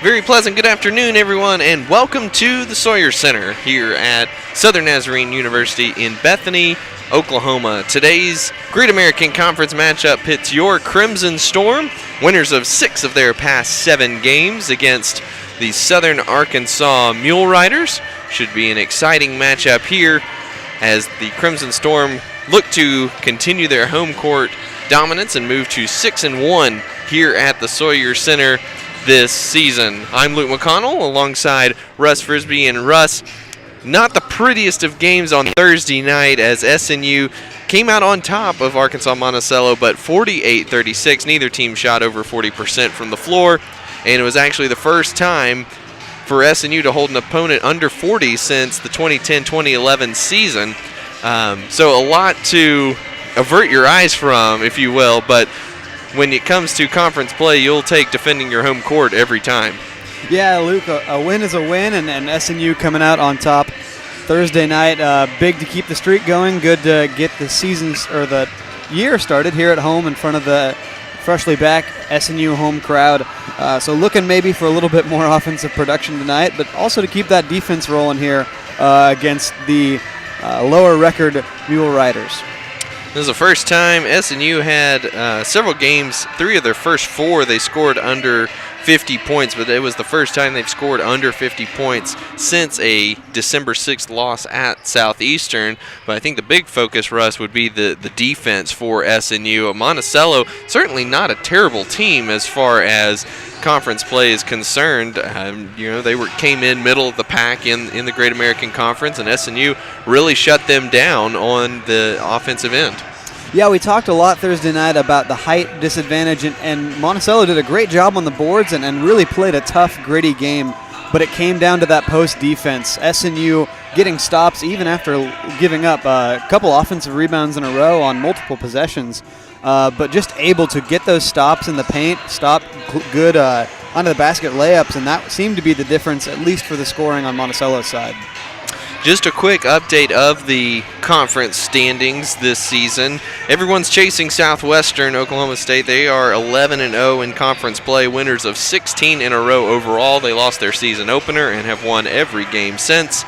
Very pleasant good afternoon, everyone, and welcome to the Sawyer Center here at Southern Nazarene University in Bethany, Oklahoma. Today's Great American Conference matchup pits your Crimson Storm, winners of 6 of their past 7 games, against the Southern Arkansas Mule Riders. Should be an exciting matchup here as the Crimson Storm look to continue their home court dominance and move to 6-1 here at the Sawyer Center this season. I'm Luke McConnell alongside Russ Frisbee, and Russ, not the prettiest of games on Thursday night as SNU came out on top of Arkansas Monticello, but 48-36. Neither team shot over 40% from the floor, and it was actually the first time for SNU to hold an opponent under 40 since the 2010-2011 season. So a lot to avert your eyes from, if you will, but when it comes to conference play, you'll take defending your home court every time. Yeah, Luke, a win is a win, and SNU coming out on top Thursday night. Big to keep the streak going. Good to get the the year started here at home in front of the freshly back SNU home crowd. So looking maybe for a little bit more offensive production tonight, but also to keep that defense rolling here against the lower record Mule Riders. This is the first time SNU had several games. 3 of their first 4 they scored under 50 points, but it was the first time they've scored under 50 points since a December 6th loss at Southeastern. But I think the big focus, Russ, would be the defense for SNU. Monticello, certainly not a terrible team as far as conference play is concerned. They came in middle of the pack in the Great American Conference, and SNU really shut them down on the offensive end. Yeah, we talked a lot Thursday night about the height disadvantage, and Monticello did a great job on the boards and really played a tough, gritty game, but it came down to that post defense. SNU getting stops even after giving up a couple offensive rebounds in a row on multiple possessions, but just able to get those stops in the paint, stop good onto the basket layups, and that seemed to be the difference, at least for the scoring on Monticello's side. Just a quick update of the conference standings this season. Everyone's chasing Southwestern Oklahoma State. They are 11-0 in conference play, winners of 16 in a row overall. They lost their season opener and have won every game since.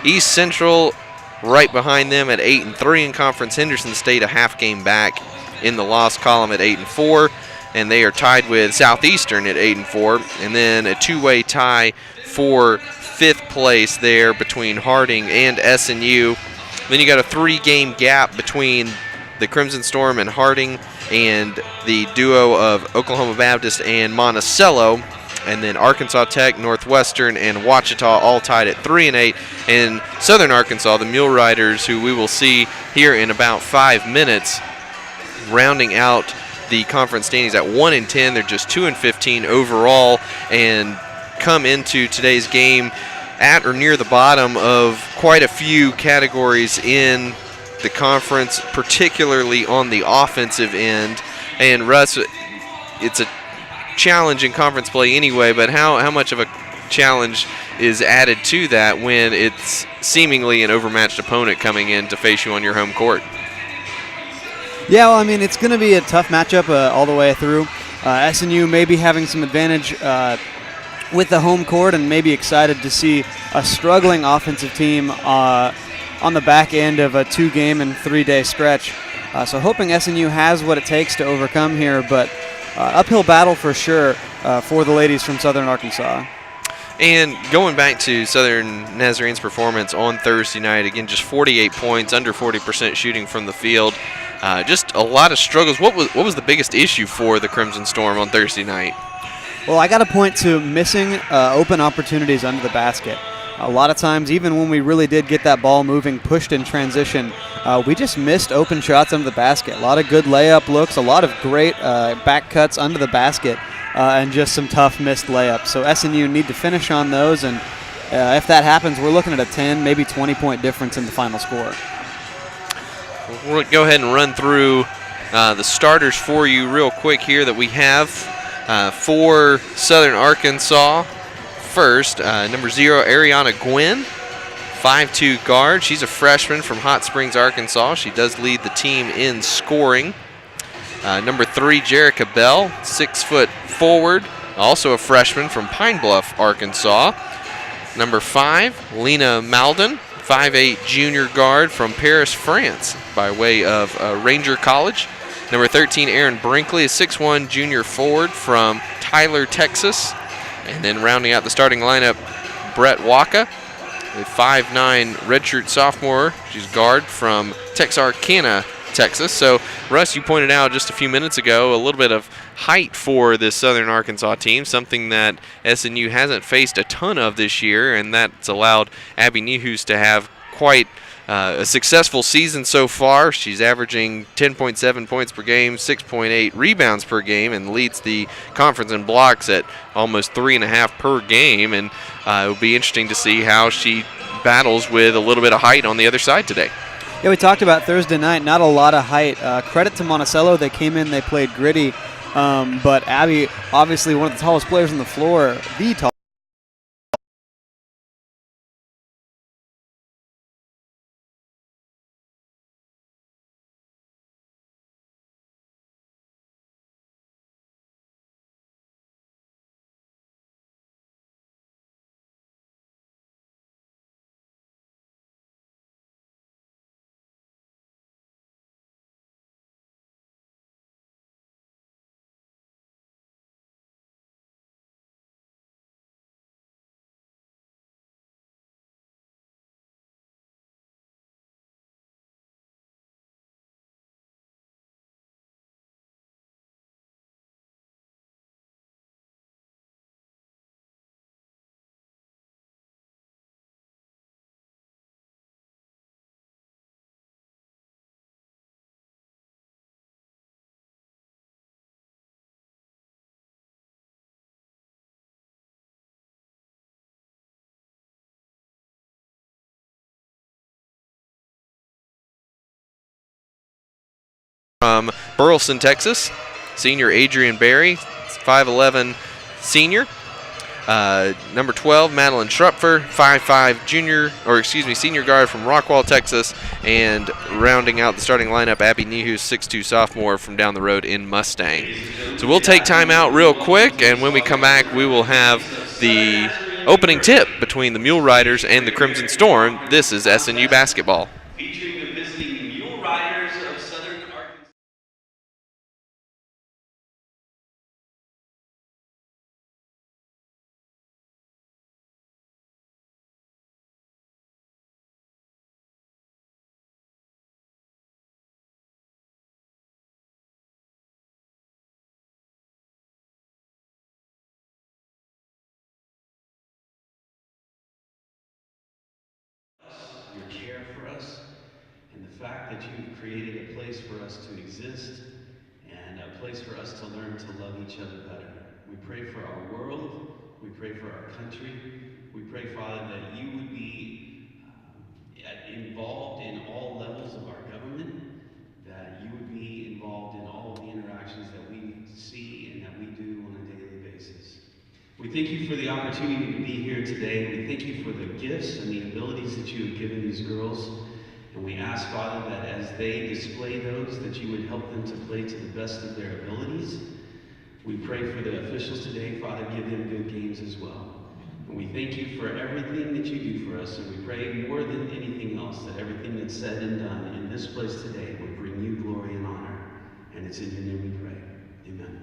East Central right behind them at 8-3 in conference. Henderson State a half game back in the loss column at 8-4, and they are tied with Southeastern at 8-4, and then a two-way tie for 5th place there between Harding and SNU. Then you got a 3-game gap between the Crimson Storm and Harding, and the duo of Oklahoma Baptist and Monticello, and then Arkansas Tech, Northwestern, and Ouachita all tied at 3-8, and Southern Arkansas, the Mule Riders, who we will see here in about 5 minutes, rounding out the conference standings at 1-10. They're just 2-15 overall, and come into today's game at or near the bottom of quite a few categories in the conference, particularly on the offensive end. And Russ, it's a challenge in conference play anyway, but how much of a challenge is added to that when it's seemingly an overmatched opponent coming in to face you on your home court? Yeah, well, I mean, it's going to be a tough matchup all the way through. SNU may be having some advantage with the home court, and maybe excited to see a struggling offensive team on the back end of a 2-game and 3-day stretch. So hoping SNU has what it takes to overcome here, but uphill battle for sure for the ladies from Southern Arkansas. And going back to Southern Nazarene's performance on Thursday night, again, just 48 points, under 40% shooting from the field. Just a lot of struggles. What was the biggest issue for the Crimson Storm on Thursday night? Well, I got to point to missing open opportunities under the basket. A lot of times, even when we really did get that ball moving, pushed in transition, we just missed open shots under the basket. A lot of good layup looks, a lot of great back cuts under the basket, and just some tough missed layups. So SNU need to finish on those, and if that happens, we're looking at a 10, maybe 20-point difference in the final score. We'll go ahead and run through the starters for you real quick here that we have. For Southern Arkansas, first, number 0, Ariana Gwynn, 5'2" guard. She's a freshman from Hot Springs, Arkansas. She does lead the team in scoring. Number 3, Jerica Bell, 6 foot forward also a freshman from Pine Bluff, Arkansas. Number 5, Lena Malden, 5'8" junior guard from Paris, France, by way of Ranger College. Number 13, Aaron Brinkley, a 6'1" junior forward from Tyler, Texas. And then rounding out the starting lineup, Brett Waka, a 5'9" redshirt sophomore. She's guard from Texarkana, Texas. So, Russ, you pointed out just a few minutes ago a little bit of height for this Southern Arkansas team, something that SNU hasn't faced a ton of this year, and that's allowed Abby Nehus to have quite a successful season so far. She's averaging 10.7 points per game, 6.8 rebounds per game, and leads the conference in blocks at almost 3.5 per game. And it will be interesting to see how she battles with a little bit of height on the other side today. Yeah, we talked about Thursday night, not a lot of height. Credit to Monticello. They came in, they played gritty. But Abby, obviously one of the tallest players on the floor, the tallest. From Burleson, Texas, senior Adrian Berry, 5'11" senior. Number 12, Madeline Schrupfer, 5'5" senior guard from Rockwall, Texas. And rounding out the starting lineup, Abby Nehus, 6'2" sophomore from down the road in Mustang. So we'll take time out real quick, and when we come back, we will have the opening tip between the Mule Riders and the Crimson Storm. This is SNU basketball. Featuring the visiting Mule Riders of Southern Arkansas. Your care for us, and the fact that you've created a place for us to exist and a place for us to learn to love each other better. We pray for our world. We pray for our country. We pray, Father, that you would be involved in all levels of our government, that you would be involved in all of the interactions that we see and that we do on a daily basis. We thank you for the opportunity to be here today. We thank you for the gifts and the abilities that you have given these girls. And we ask, Father, that as they display those, that you would help them to play to the best of their abilities. We pray for the officials today, Father, give them good games as well. And we thank you for everything that you do for us. And we pray more than anything else that everything that's said and done in this place today would bring you glory and honor. And it's in your name we pray. Amen.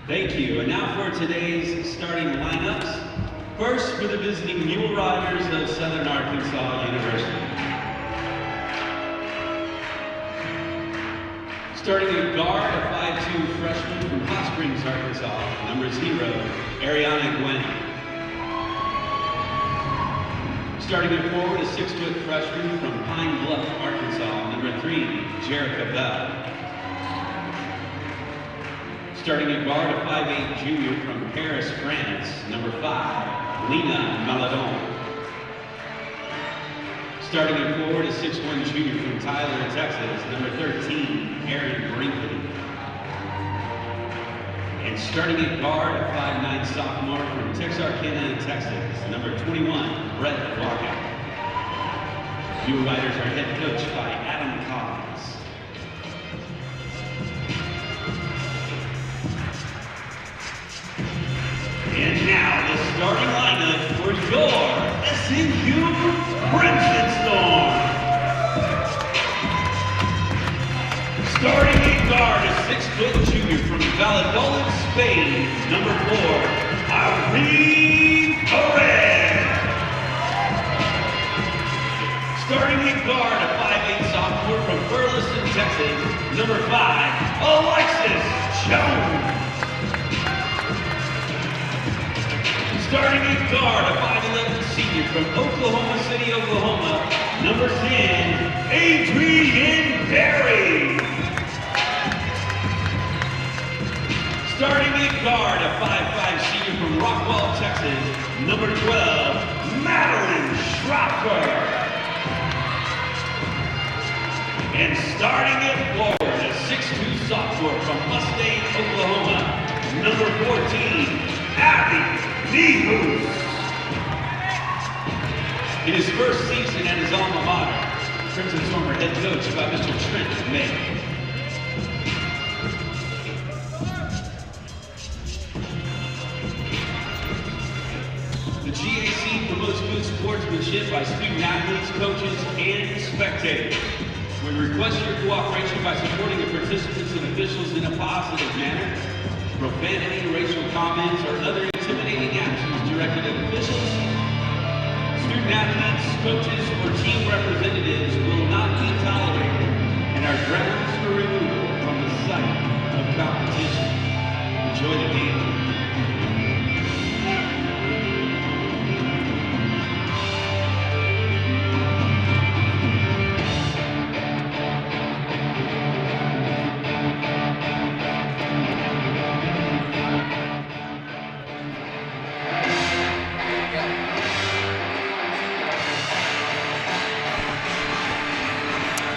Thank you. And now for today's starting lineups. First, for the visiting Mule Riders of Southern Arkansas University. Starting at guard, a 5'2" freshman from Hot Springs, Arkansas, number 0, Ariana Gwen. Starting at forward, a 6-foot freshman from Pine Bluff, Arkansas, number 3, Jerica Bell. Starting at guard, a 5'8" junior from Paris, France, number 5, Lena Maladon. Starting at forward, a 6'1" junior from Tyler, Texas, number 13, Aaron Brinkley. And starting at guard, a 5'9" sophomore from Texarkana, Texas, number 21, Brett Walker. Mule Riders are head coached by Adam Collins. And now the starting lineup for your SNU Crimson Storm. Starting at guard, a 6-foot junior from Valladolid, Spain, number 4, Irene Perez. Starting at guard, a 5'8" sophomore from Burleson, Texas, number 5, Alexis Jones. Starting at guard, a 5'11" senior from Oklahoma City, Oklahoma, number 10, Adrian Berry. Starting at guard, a 5'5" senior from Rockwall, Texas, number 12, Madeline Schropper. And starting at forward, a 6'2" sophomore from Mustang, Oklahoma, number 14, Abby Nehus. In his first season at his alma mater, Crimson Storm are head coached by Mr. Trent May. The GAC promotes good sportsmanship by student athletes, coaches, and spectators. We request your cooperation by supporting the participants and officials in a positive manner. Profanity, racial comments, or other intimidating actions directed at officials, student athletes, coaches, or team representatives will not be tolerated and are grounds for removal from the site of competition. Enjoy the game.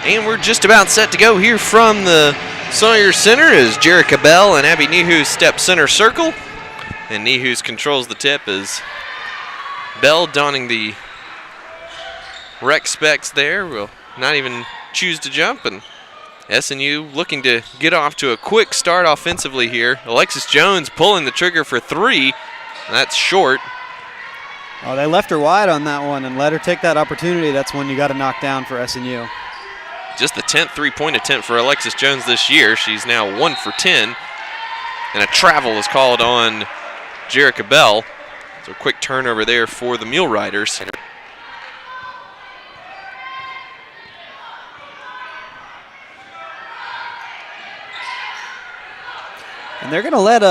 And we're just about set to go here from the Sawyer Center as Jerica Bell and Abby Nehus step center circle. And Nehus controls the tip as Bell, donning the rec specs there, will not even choose to jump. And SNU looking to get off to a quick start offensively here. Alexis Jones pulling the trigger for 3. That's short. Oh, they left her wide on that one and let her take that opportunity. That's one you got to knock down for SNU. Just the 10th three-point attempt for Alexis Jones this year. She's now 1 for 10. And a travel is called on Jerica Bell. So a quick turnover there for the Mule Riders. And they're going to let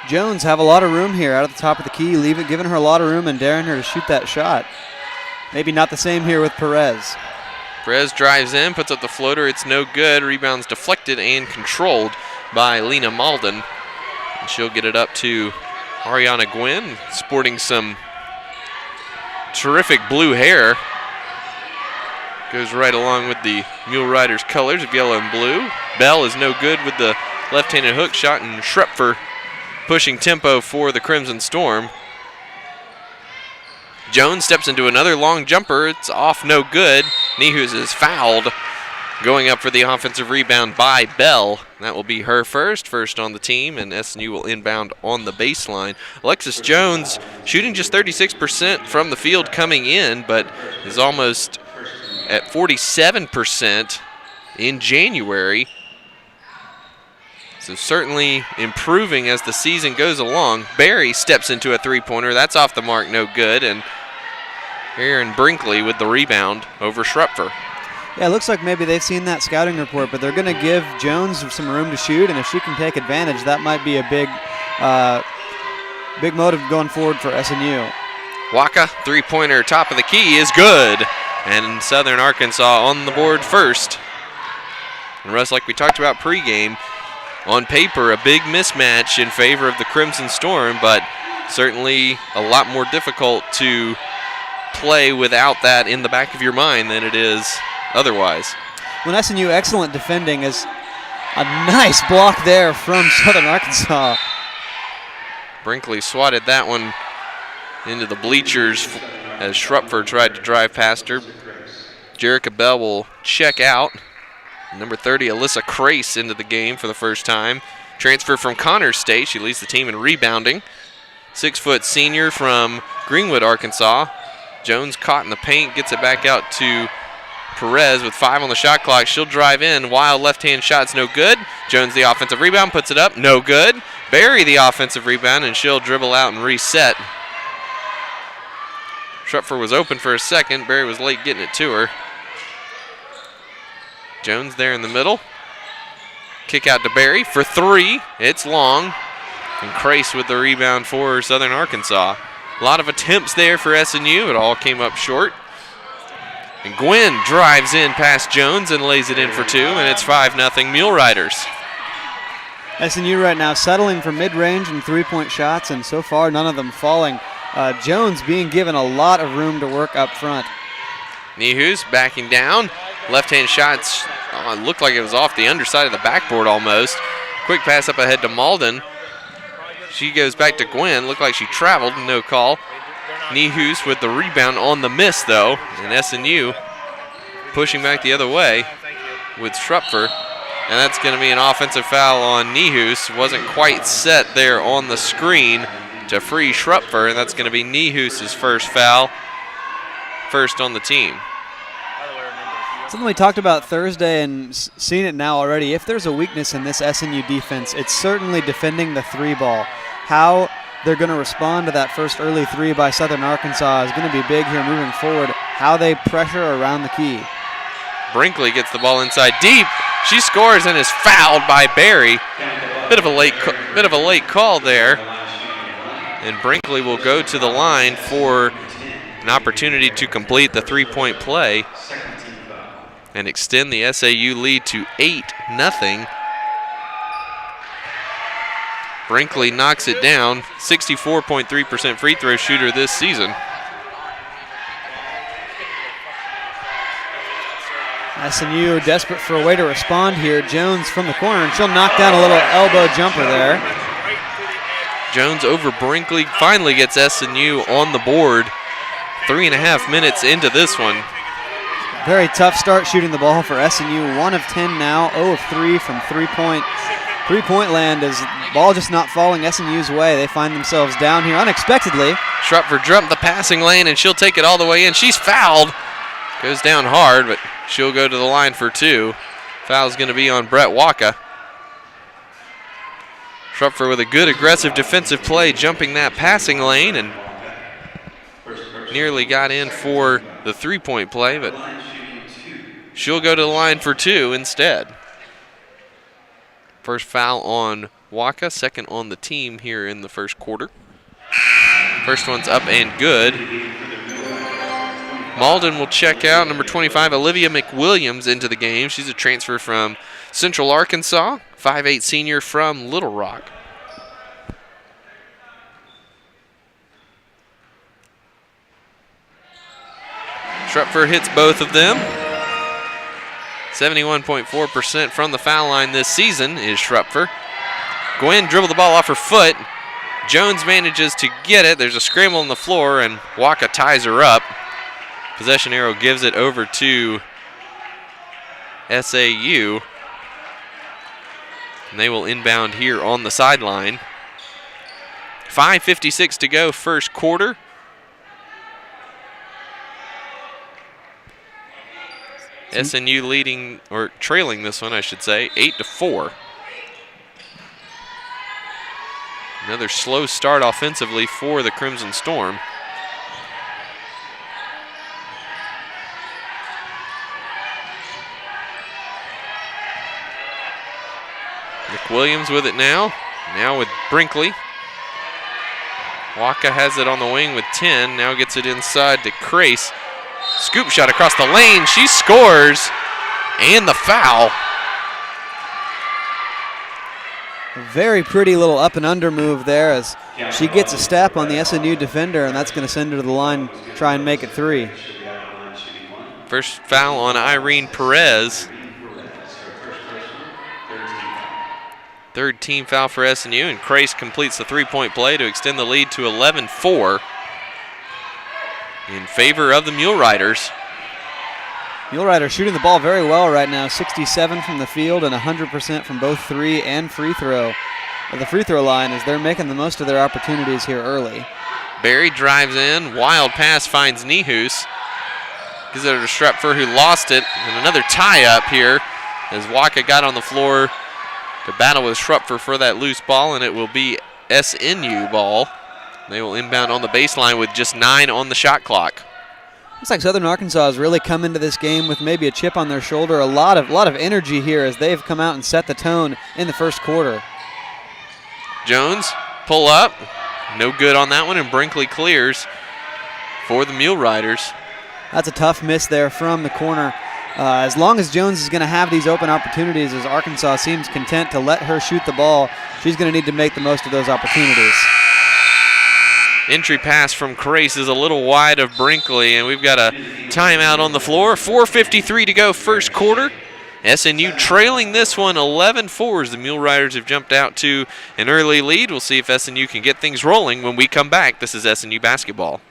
Jones have a lot of room here out at the top of the key, giving her a lot of room and daring her to shoot that shot. Maybe not the same here with Perez. Perez drives in, puts up the floater. It's no good. Rebounds deflected and controlled by Lena Malden. And she'll get it up to Ariana Gwynn, sporting some terrific blue hair. Goes right along with the Mule Riders colors of yellow and blue. Bell is no good with the left-handed hook shot, and Schrepfer pushing tempo for the Crimson Storm. Jones steps into another long jumper. It's off, no good. Nehus is fouled. Going up for the offensive rebound by Bell. That will be her first on the team, and SNU will inbound on the baseline. Alexis Jones shooting just 36% from the field coming in, but is almost at 47% in January. So certainly improving as the season goes along. Barry steps into a three-pointer. That's off the mark, no good. And Aaron Brinkley with the rebound over Schrupfer. Yeah, it looks like maybe they've seen that scouting report, but they're going to give Jones some room to shoot, and if she can take advantage, that might be a big motive going forward for SNU. Waka, three-pointer, top of the key is good. And Southern Arkansas on the board first. And Russ, like we talked about pregame, on paper, a big mismatch in favor of the Crimson Storm, but certainly a lot more difficult to play without that in the back of your mind than it is otherwise. When SNU excellent defending is a nice block there from Southern Arkansas. Brinkley swatted that one into the bleachers as Schrupfer tried to drive past her. Jerica Bell will check out. Number 30, Alyssa Crace, into the game for the first time. Transfer from Connors State. She leads the team in rebounding. 6-foot senior from Greenwood, Arkansas. Jones caught in the paint, gets it back out to Perez with 5 on the shot clock. She'll drive in. Wild left-hand shot's no good. Jones the offensive rebound, puts it up, no good. Barry the offensive rebound, and she'll dribble out and reset. Schrupfer was open for a second. Barry was late getting it to her. Jones there in the middle. Kick out to Barry for 3. It's long. And Crace with the rebound for Southern Arkansas. A lot of attempts there for SNU. It all came up short. And Gwynn drives in past Jones and lays it in for 2, and it's 5-0 Mule Riders. SNU right now settling for mid-range and three-point shots, and so far none of them falling. Jones being given a lot of room to work up front. Nehus backing down. Left-hand shots looked like it was off the underside of the backboard almost. Quick pass up ahead to Malden. She goes back to Gwynn. Looked like she traveled, no call. Nehus with the rebound on the miss, though. And SNU pushing back the other way with Schrupfer. And that's going to be an offensive foul on Nehus. Wasn't quite set there on the screen to free Schrupfer, and that's going to be Nehus' first foul. First on the team. Something we talked about Thursday and seen it now already. If there's a weakness in this SNU defense, it's certainly defending the 3-ball. How they're going to respond to that first early 3 by Southern Arkansas is going to be big here moving forward. How they pressure around the key. Brinkley gets the ball inside deep. She scores and is fouled by Barry. Bit of a late call there. And Brinkley will go to the line for an opportunity to complete the 3-point play and extend the SAU lead to 8-0. Brinkley knocks it down, 64.3% free throw shooter this season. SNU desperate for a way to respond here. Jones from the corner, and she'll knock down a little elbow jumper there. Jones over Brinkley finally gets SNU on the board. 3.5 minutes into this one. Very tough start shooting the ball for SNU. 1 of 10 now, 0 of 3 from three-point land. As the ball just not falling SNU's way. They find themselves down here unexpectedly. Schrupfer jumped the passing lane, and she'll take it all the way in. She's fouled. Goes down hard, but she'll go to the line for 2. Foul's going to be on Brett Waka. Schrupfer with a good aggressive defensive play, jumping that passing lane, and nearly got in for the 3-point play, but she'll go to the line for 2 instead. First foul on Waka, second on the team here in the first quarter. First one's up and good. Malden will check out. Number 25, Olivia McWilliams, into the game. She's a transfer from Central Arkansas, 5'8" senior from Little Rock. Schrupfer hits both of them. 71.4% from the foul line this season is Schrupfer. Gwynn dribbled the ball off her foot. Jones manages to get it. There's a scramble on the floor, and Waka ties her up. Possession arrow gives it over to SAU. And they will inbound here on the sideline. 5:56 to go, first quarter. SNU leading, or trailing this one, I should say, 8-4. Another slow start offensively for the Crimson Storm. McWilliams with it now. Now with Brinkley. Waka has it on the wing with 10. Now gets it inside to Crace. Scoop shot across the lane. She scores. And the foul. A very pretty little up and under move there as she gets a step on the SNU defender, and that's going to send her to the line, try and make it 3. First foul on Irene Perez. Third team foul for SNU, and Crace completes the three-point play to extend the lead to 11-4 in favor of the Mule Riders. Mule Riders shooting the ball very well right now, 67 from the field and 100% from both free and free throw. At the free throw line as they're making the most of their opportunities here early. Barry drives in, wild pass finds Nihus. Gives it to Strepfer, who lost it, and another tie-up here as Waka got on the floor to battle with Strepfer for that loose ball, and it will be SNU ball. They will inbound on the baseline with just 9 on the shot clock. Looks like Southern Arkansas has really come into this game with maybe a chip on their shoulder. A lot of energy here as they've come out and set the tone in the first quarter. Jones, pull up. No good on that one, and Brinkley clears for the Mule Riders. That's a tough miss there from the corner. As long as Jones is going to have these open opportunities, as Arkansas seems content to let her shoot the ball, she's going to need to make the most of those opportunities. Entry pass from Crace is a little wide of Brinkley, and we've got a timeout on the floor. 4:53 to go first quarter. SNU trailing this one 11-4 as the Mule Riders have jumped out to an early lead. We'll see if SNU can get things rolling when we come back. This is SNU basketball.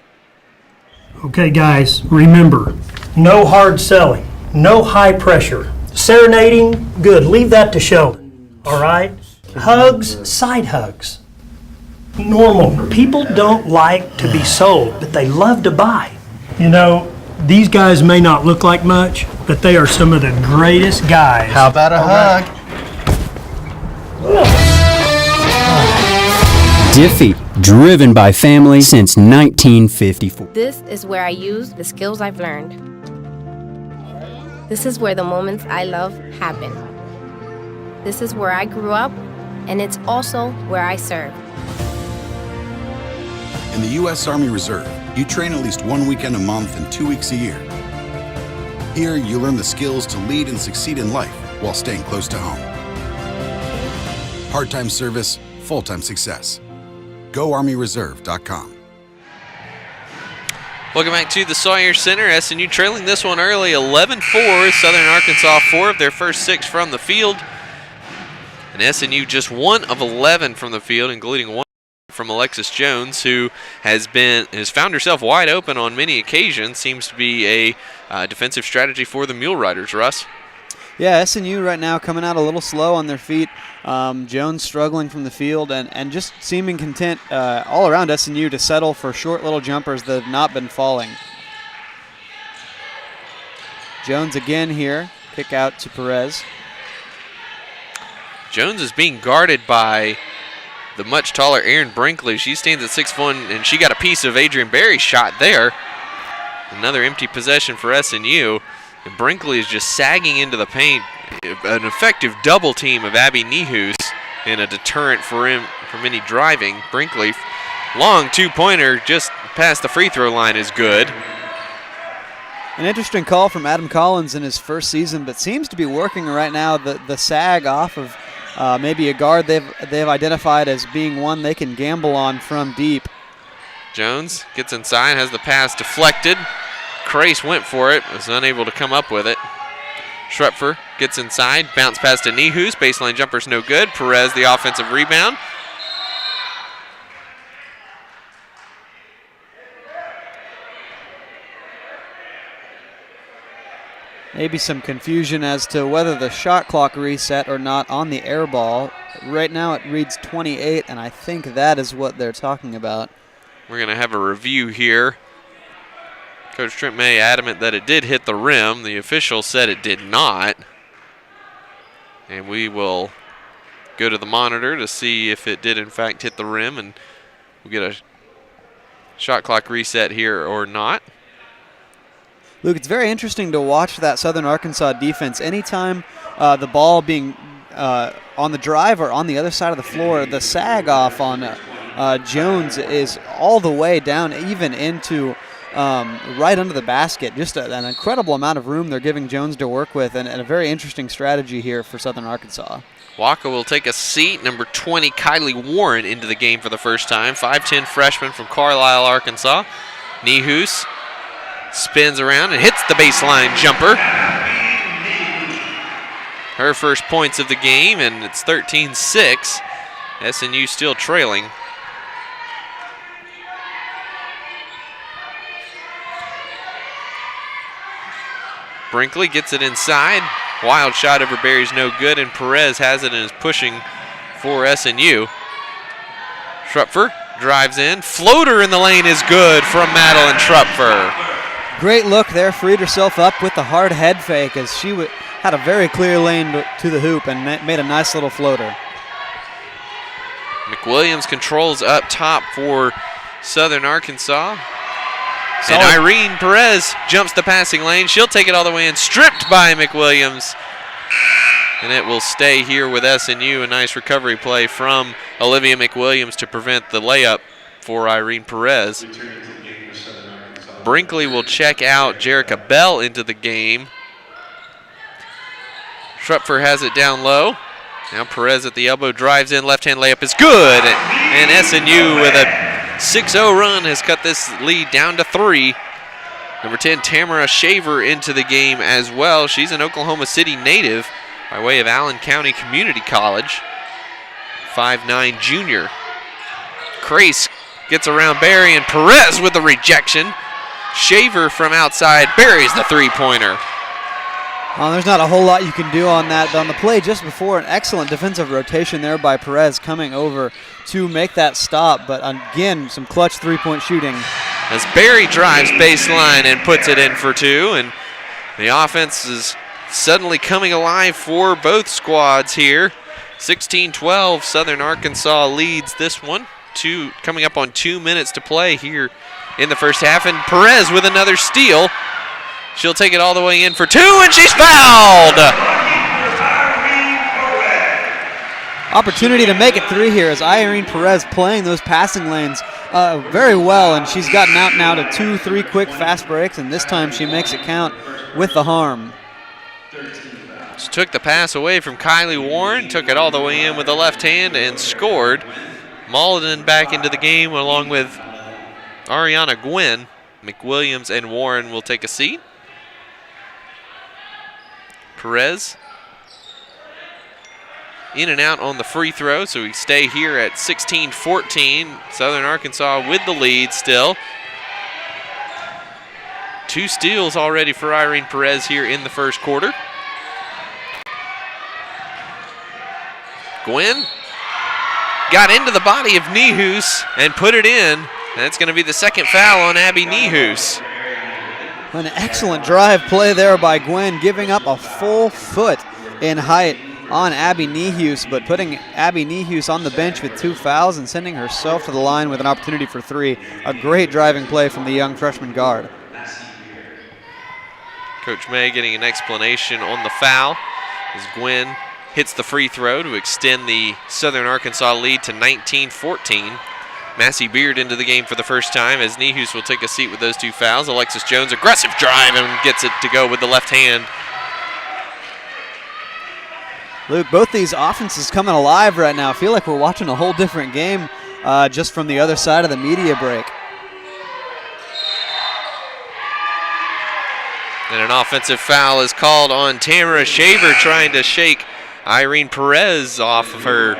Okay, guys, remember, no hard selling, no high pressure. Serenading, good. Leave that to Sheldon, all right? Hugs, side hugs. Normal. People don't like to be sold, but they love to buy. You know, these guys may not look like much, but they are some of the greatest guys. How about a hug? Diffie, driven by family since 1954. This is where I use the skills I've learned. This is where the moments I love happen. This is where I grew up, and it's also where I serve. In the U.S. Army Reserve, you train at least 1 weekend a month and 2 weeks a year. Here, you learn the skills to lead and succeed in life while staying close to home. Part-time service, full-time success. GoArmyReserve.com. Welcome back to the Sawyer Center. SNU trailing this one early, 11-4. Southern Arkansas 4 of their first 6 from the field. And SNU just 1 of 11 from the field, including 1 from Alexis Jones, who has found herself wide open on many occasions. Seems to be a defensive strategy for the Mule Riders. Russ? Yeah, SNU right now coming out a little slow on their feet. Jones struggling from the field and just seeming content all around SNU to settle for short little jumpers that have not been falling. Jones again here. Kick out to Perez. Jones is being guarded by the much taller Erin Brinkley. She stands at 6'1", and she got a piece of Adrian Berry's shot there. Another empty possession for SNU. And Brinkley is just sagging into the paint. An effective double team of Abby Nihus and a deterrent for him from any driving. Brinkley, long two-pointer just past the free throw line is good. An interesting call from Adam Collins in his first season, but seems to be working right now. The sag off of maybe a guard they've identified as being one they can gamble on from deep. Jones gets inside, has the pass deflected. Crace went for it, was unable to come up with it. Schrepfer gets inside, bounce pass to Nihus, baseline jumper's no good. Perez the offensive rebound. Maybe some confusion as to whether the shot clock reset or not on the air ball. Right now it reads 28, and I think that is what they're talking about. We're going to have a review here. Coach Trent May adamant that it did hit the rim. The official said it did not. And we will go to the monitor to see if it did in fact hit the rim, and we'll get a shot clock reset here or not. Luke, it's very interesting to watch that Southern Arkansas defense. Anytime the ball being on the drive or on the other side of the floor, the sag off on Jones is all the way down, even into right under the basket. Just an incredible amount of room they're giving Jones to work with, and a very interesting strategy here for Southern Arkansas. Waka will take a seat. Number 20, Kylie Warren, into the game for the first time. 5'10" freshman from Carlisle, Arkansas. Nehus spins around and hits the baseline jumper. Her first points of the game, and it's 13-6. SNU still trailing. Brinkley gets it inside. Wild shot over Berry's no good, and Perez has it and is pushing for SNU. Schrupfer drives in. Floater in the lane is good from Madeline Schrupfer. Great look there, freed herself up with the hard head fake as she had a very clear lane to the hoop and made a nice little floater. McWilliams controls up top for Southern Arkansas. Solid. And Irene Perez jumps the passing lane. She'll take it all the way in, stripped by McWilliams. And it will stay here with SNU. A nice recovery play from Olivia McWilliams to prevent the layup for Irene Perez. Brinkley will check out Jerica Bell into the game. Schrupfer has it down low. Now Perez at the elbow drives in. Left-hand layup is good. And SNU with a 6-0 run has cut this lead down to 3. Number 10, Tamara Shaver, into the game as well. She's an Oklahoma City native by way of Allen County Community College. 5'9" junior. Crace gets around Berry, and Perez with the rejection. Shaver from outside buries the three-pointer. Well, there's not a whole lot you can do on that, but on the play just before, an excellent defensive rotation there by Perez coming over to make that stop. But again, some clutch three-point shooting. As Berry drives baseline and puts it in for 2, and the offense is suddenly coming alive for both squads here. 16-12, Southern Arkansas leads this one. Coming up on 2 minutes to play here in the first half, and Perez with another steal. She'll take it all the way in for 2, and she's fouled! Opportunity to make it 3 here as Irene Perez playing those passing lanes very well, and she's gotten out now to 2-3 quick fast breaks, and this time she makes it count with the harm. She took the pass away from Kylie Warren, took it all the way in with the left hand, and scored. Malden back into the game along with Ariana Gwynn. McWilliams and Warren will take a seat. Perez in and out on the free throw, so we stay here at 16-14. Southern Arkansas with the lead still. 2 steals already for Irene Perez here in the first quarter. Gwynn got into the body of Nehus and put it in. That's going to be the second foul on Abby Nehus. An excellent drive play there by Gwynn, giving up a full foot in height on Abby Nehus, but putting Abby Nehus on the bench with 2 fouls and sending herself to the line with an opportunity for 3. A great driving play from the young freshman guard. Coach May getting an explanation on the foul as Gwynn hits the free throw to extend the Southern Arkansas lead to 19-14. Massey Beard into the game for the first time as Nehus will take a seat with those 2 fouls. Alexis Jones, aggressive drive, and gets it to go with the left hand. Luke, both these offenses coming alive right now. I feel like we're watching a whole different game just from the other side of the media break. And an offensive foul is called on Tamara Shaver, trying to shake Irene Perez off of her.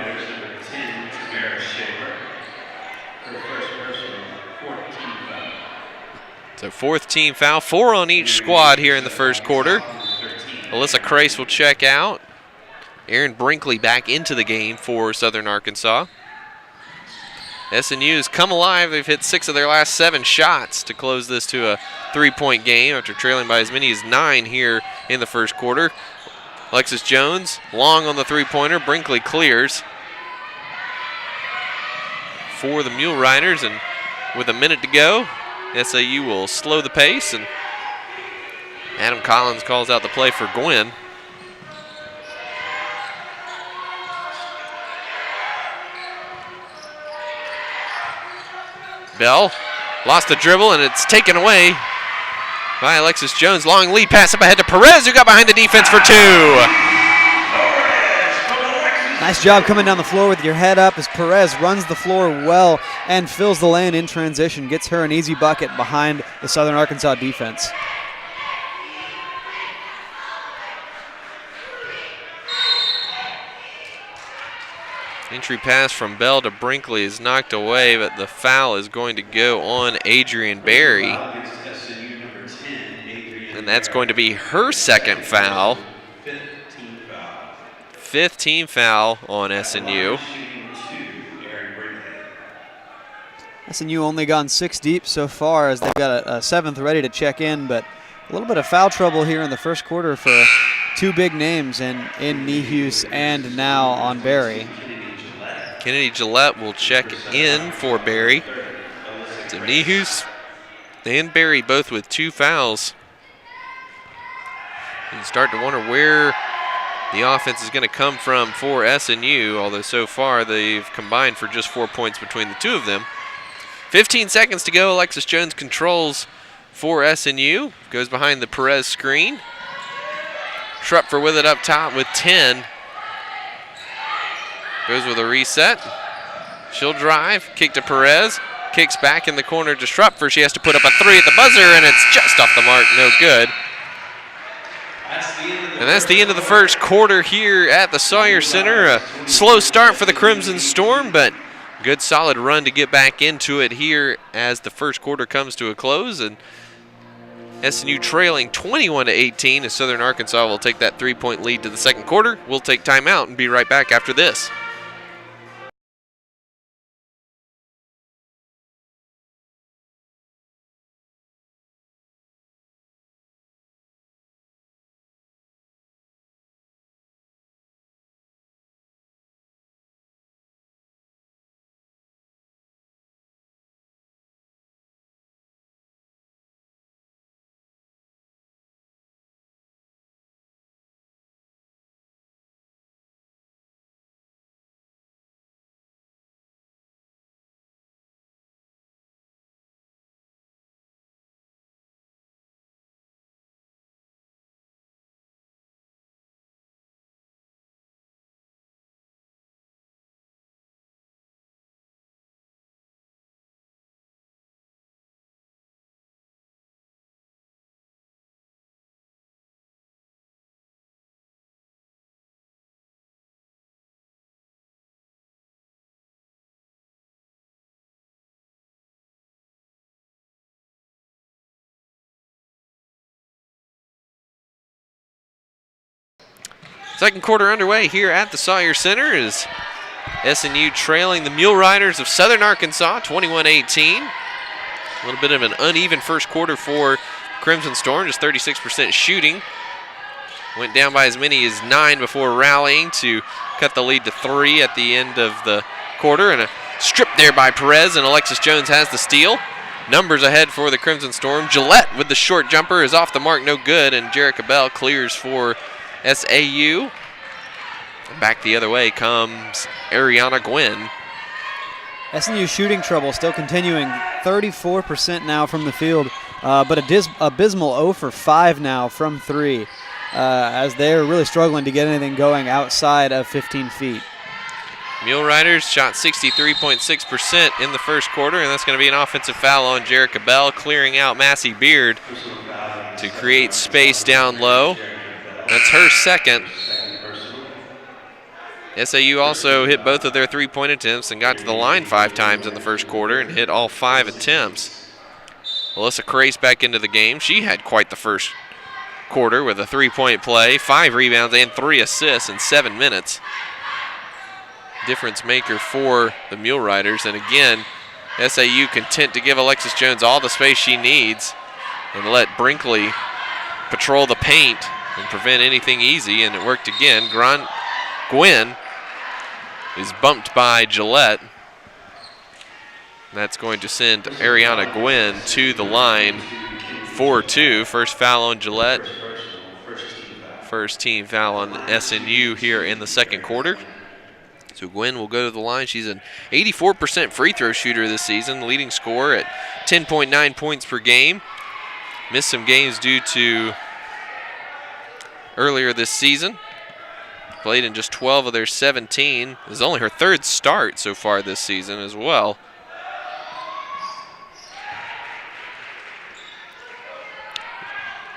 So 4th team foul, 4 on each squad here in the first quarter. Alyssa Crace will check out. Aaron Brinkley back into the game for Southern Arkansas. SNU's come alive. They've hit 6 of their last 7 shots to close this to a 3-point game after trailing by as many as 9 here in the first quarter. Alexis Jones, long on the three-pointer. Brinkley clears for the Mule Riders, and with a minute to go, SAU will slow the pace, and Adam Collins calls out the play for Gwynn. Bell lost the dribble, and it's taken away by Alexis Jones. Long lead pass up ahead to Perez, who got behind the defense for two. Nice job coming down the floor with your head up as Perez runs the floor well and fills the lane in transition. Gets her an easy bucket behind the Southern Arkansas defense. Entry pass from Bell to Brinkley is knocked away, but the foul is going to go on Adrian Berry. And that's going to be her second foul. Fifth team foul on SNU. SNU only gone 6 deep so far as they've got a seventh ready to check in, but a little bit of foul trouble here in the first quarter for two big names in Nehus and now on Berry. Kennedy Gillette will check in for Berry. So Nehus and Berry both with 2 fouls. You start to wonder where the offense is going to come from for SNU, although so far they've combined for just 4 points between the two of them. 15 seconds to go. Alexis Jones controls for SNU. Goes behind the Perez screen. Schrupfer with it up top with 10. Goes with a reset. She'll drive. Kick to Perez. Kicks back in the corner to Schrupfer. She has to put up a 3 at the buzzer, and it's just off the mark. No good. And that's the end of the first quarter here at the Sawyer Center. A slow start for the Crimson Storm, but good solid run to get back into it here as the first quarter comes to a close. And SNU trailing 21-18 as Southern Arkansas will take that 3-point lead to the second quarter. We'll take timeout and be right back after this. Second quarter underway here at the Sawyer Center as SNU trailing the Mule Riders of Southern Arkansas 21-18. A little bit of an uneven first quarter for Crimson Storm, just 36% shooting. Went down by as many as 9 before rallying to cut the lead to 3 at the end of the quarter. And a strip there by Perez, and Alexis Jones has the steal. Numbers ahead for the Crimson Storm. Gillette with the short jumper is off the mark, no good, and Jerica Bell clears for SAU. And back the other way comes Ariana Gwynn. SNU shooting trouble still continuing, 34% now from the field, but abysmal 0 for 5 now from 3, as they're really struggling to get anything going outside of 15 feet. Mule Riders shot 63.6% in the first quarter, and that's going to be an offensive foul on Jerica Bell, clearing out Massey Beard to create space down low. That's her second. SAU also hit both of their 3-point attempts and got to the line 5 times in the first quarter and hit all 5 attempts. Alyssa Crace back into the game. She had quite the first quarter with a 3-point play, 5 rebounds, and 3 assists in 7 minutes. Difference maker for the Mule Riders. And again, SAU content to give Alexis Jones all the space she needs and let Brinkley patrol the paint and prevent anything easy, and it worked again. Gwen is bumped by Gillette. That's going to send Ariana Gwynn to the line for 2. First foul on Gillette. First team foul on SNU here in the second quarter. So Gwynn will go to the line. She's an 84% free throw shooter this season, leading scorer at 10.9 points per game. Missed some games due to earlier this season. Played in just 12 of their 17. This is only her 3rd start so far this season as well.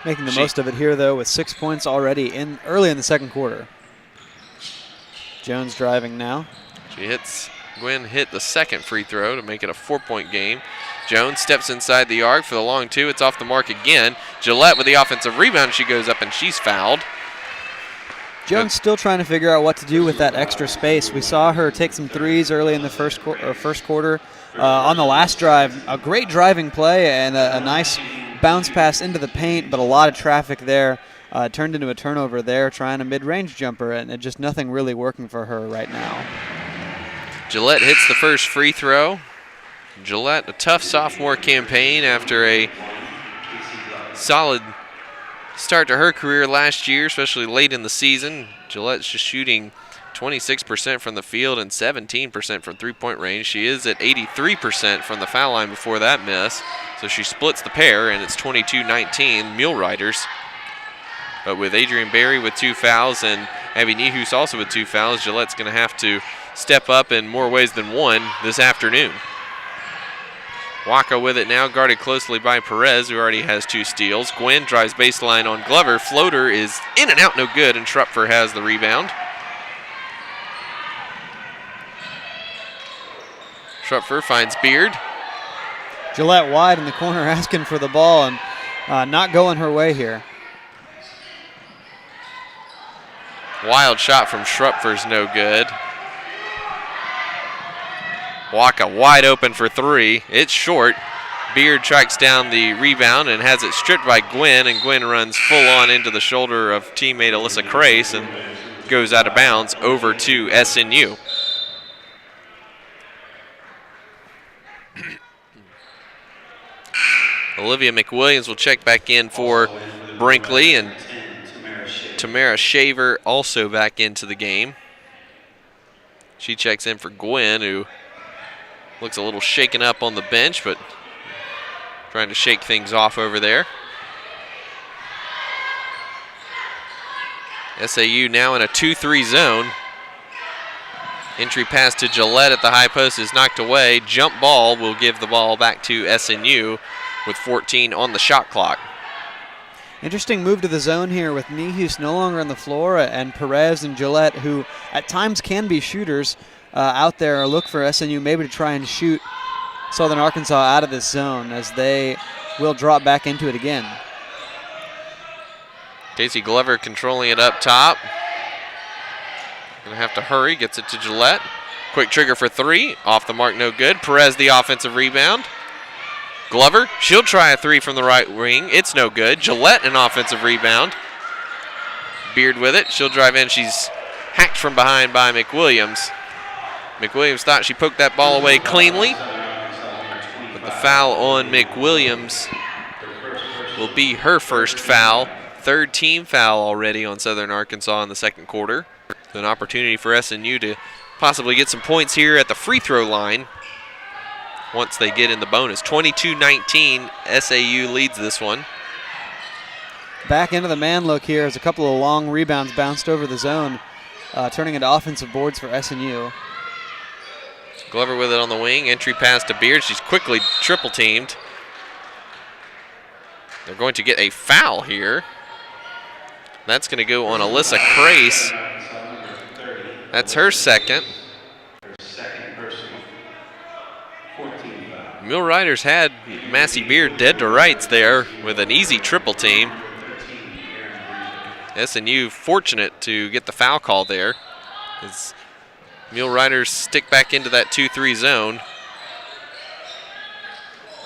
Making the most of it here, though, with 6 points already early in the second quarter. Jones driving now. Gwynn hit the second free throw to make it a 4-point game. Jones steps inside the arc for the long 2. It's off the mark again. Gillette with the offensive rebound. She goes up and she's fouled. Jones still trying to figure out what to do with that extra space. We saw her take some threes early in the first quarter. On the last drive, a great driving play and a nice bounce pass into the paint, but a lot of traffic there. Turned into a turnover there, trying a mid-range jumper, and just nothing really working for her right now. Gillette hits the first free throw. Gillette, a tough sophomore campaign after a solid start to her career last year, especially late in the season. Gillette's just shooting 26% from the field and 17% from three-point range. She is at 83% from the foul line before that miss. So she splits the pair, and it's 22-19, Mule Riders. But with Adrian Berry with 2 fouls and Abby Nehus also with 2 fouls, Gillette's going to have to step up in more ways than one this afternoon. Waka with it now, guarded closely by Perez, who already has 2 steals. Gwynn drives baseline on Glover. Floater is in and out, no good, and Schrupfer has the rebound. Schrupfer finds Beard. Gillette wide in the corner asking for the ball and not going her way here. Wild shot from Schrupfer's no good. Waka wide open for 3. It's short. Beard tracks down the rebound and has it stripped by Gwynn, and Gwynn runs full on into the shoulder of teammate Alyssa Crace and goes out of bounds over to SNU. Olivia McWilliams will check back in for Brinkley, and Tamara Shaver also back into the game. She checks in for Gwynn, who looks a little shaken up on the bench, but trying to shake things off over there. SAU now in a 2-3 zone. Entry pass to Gillette at the high post is knocked away. Jump ball will give the ball back to SNU with 14 on the shot clock. Interesting move to the zone here with Nehus no longer on the floor, and Perez and Gillette, who at times can be shooters, out there look for SNU maybe to try and shoot Southern Arkansas out of this zone, as they will drop back into it again. Casey Glover controlling it up top. Gonna have to hurry, gets it to Gillette. Quick trigger for 3, off the mark, no good. Perez the offensive rebound. Glover, she'll try a 3 from the right wing. It's no good. Gillette an offensive rebound. Beard with it. She'll drive in. She's hacked from behind by McWilliams. McWilliams thought she poked that ball away cleanly, but the foul on McWilliams will be her first foul. 3rd team foul already on Southern Arkansas in the second quarter. So an opportunity for SNU to possibly get some points here at the free throw line once they get in the bonus. 22-19, SAU leads this one. Back into the man look here as a couple of long rebounds bounced over the zone, turning into offensive boards for SNU. Glover with it on the wing. Entry pass to Beard. She's quickly triple teamed. They're going to get a foul here. That's going to go on Alyssa Crace. That's her second. Mule Riders had Massey Beard dead to rights there with an easy triple team. SNU fortunate to get the foul call there, as Mule Riders stick back into that 2-3 zone.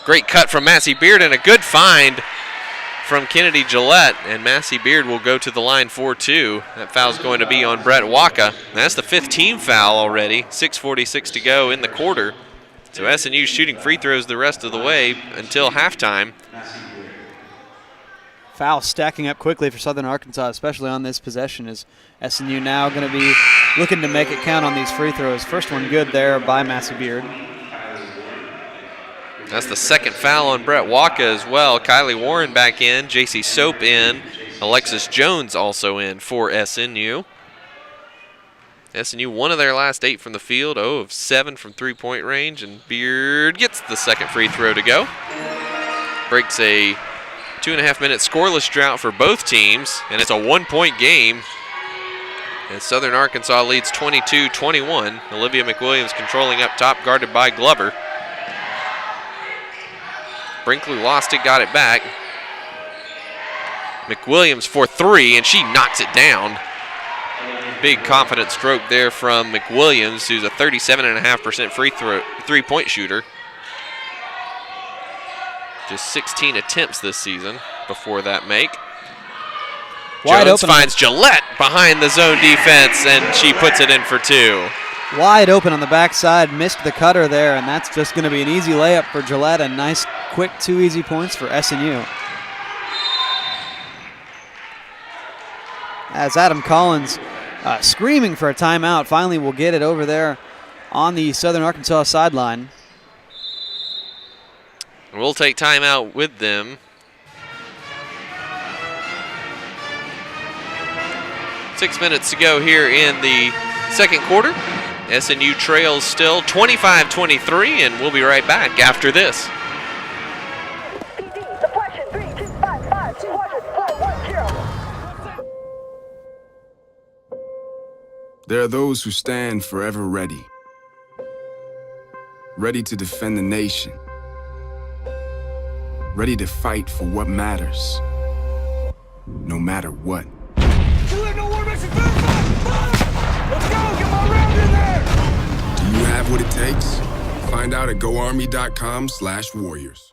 Great cut from Massey Beard and a good find from Kennedy Gillette, and Massey Beard will go to the line for 2. That foul's going to be on Brett Waka. That's the 5th team foul already. 6:46 to go in the quarter. So SNU shooting free throws the rest of the way until halftime. Foul stacking up quickly for Southern Arkansas, especially on this possession, is SNU now going to be looking to make it count on these free throws. First one good there by Massey Beard. That's the 2nd foul on Brett Waka as well. Kylie Warren back in, JC Soap in, Alexis Jones also in for SNU. SNU, 1 of their last 8 from the field, 0 of 7 from three-point range, and Beard gets the 2nd free throw to go. Breaks a 2.5-minute scoreless drought for both teams, and it's a 1-point game. And Southern Arkansas leads 22-21. Olivia McWilliams controlling up top, guarded by Glover. Brinkley lost it, got it back. McWilliams for 3, and she knocks it down. Big confident stroke there from McWilliams, who's a 37.5% three-point shooter. Just 16 attempts this season before that make. Wide Jones open. finds Gillette behind the zone defense, and she puts it in for 2. Wide open on the backside, missed the cutter there, and that's just going to be an easy layup for Gillette. A nice, quick 2 easy points for SNU. As Adam Collins screaming for a timeout, finally will get it over there on the Southern Arkansas sideline. We'll take timeout with them. 6 minutes to go here in the second quarter. SNU trails still 25-23, and we'll be right back after this. There are those who stand forever ready, ready to defend the nation, ready to fight for what matters, no matter what. Do you have what it takes? Find out at goarmy.com/warriors.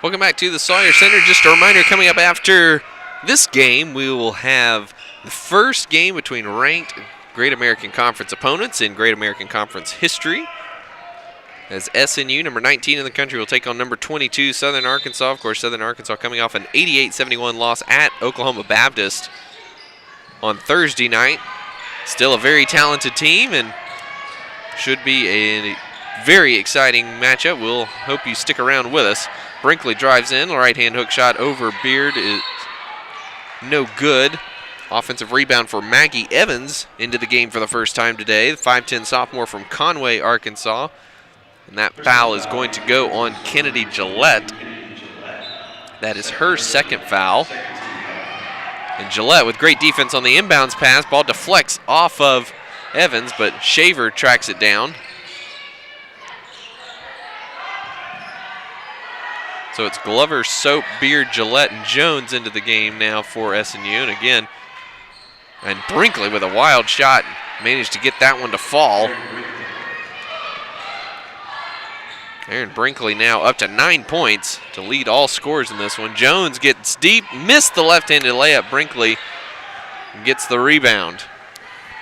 Welcome back to the Sawyer Center. Just a reminder, coming up after this game, we will have the first game between ranked Great American Conference opponents in Great American Conference history. As SNU, number 19 in the country, will take on number 22, Southern Arkansas. Of course, Southern Arkansas coming off an 88-71 loss at Oklahoma Baptist on Thursday night. Still a very talented team and should be a very exciting matchup. We'll hope you stick around with us. Brinkley drives in, right-hand hook shot over Beard is no good. Offensive rebound for Maggie Evans into the game for the first time today. The 5'10 sophomore from Conway, Arkansas. And that foul is going to go on Kennedy Gillette. That is her 2nd foul. And Gillette with great defense on the inbounds pass. Ball deflects off of Evans, but Shaver tracks it down. So it's Glover, Soap, Beard, Gillette, and Jones into the game now for SNU. And again, and Brinkley with a wild shot managed to get that one to fall. Aaron Brinkley now up to 9 points to lead all scores in this one. Jones gets deep, missed the left-handed layup. Brinkley gets the rebound.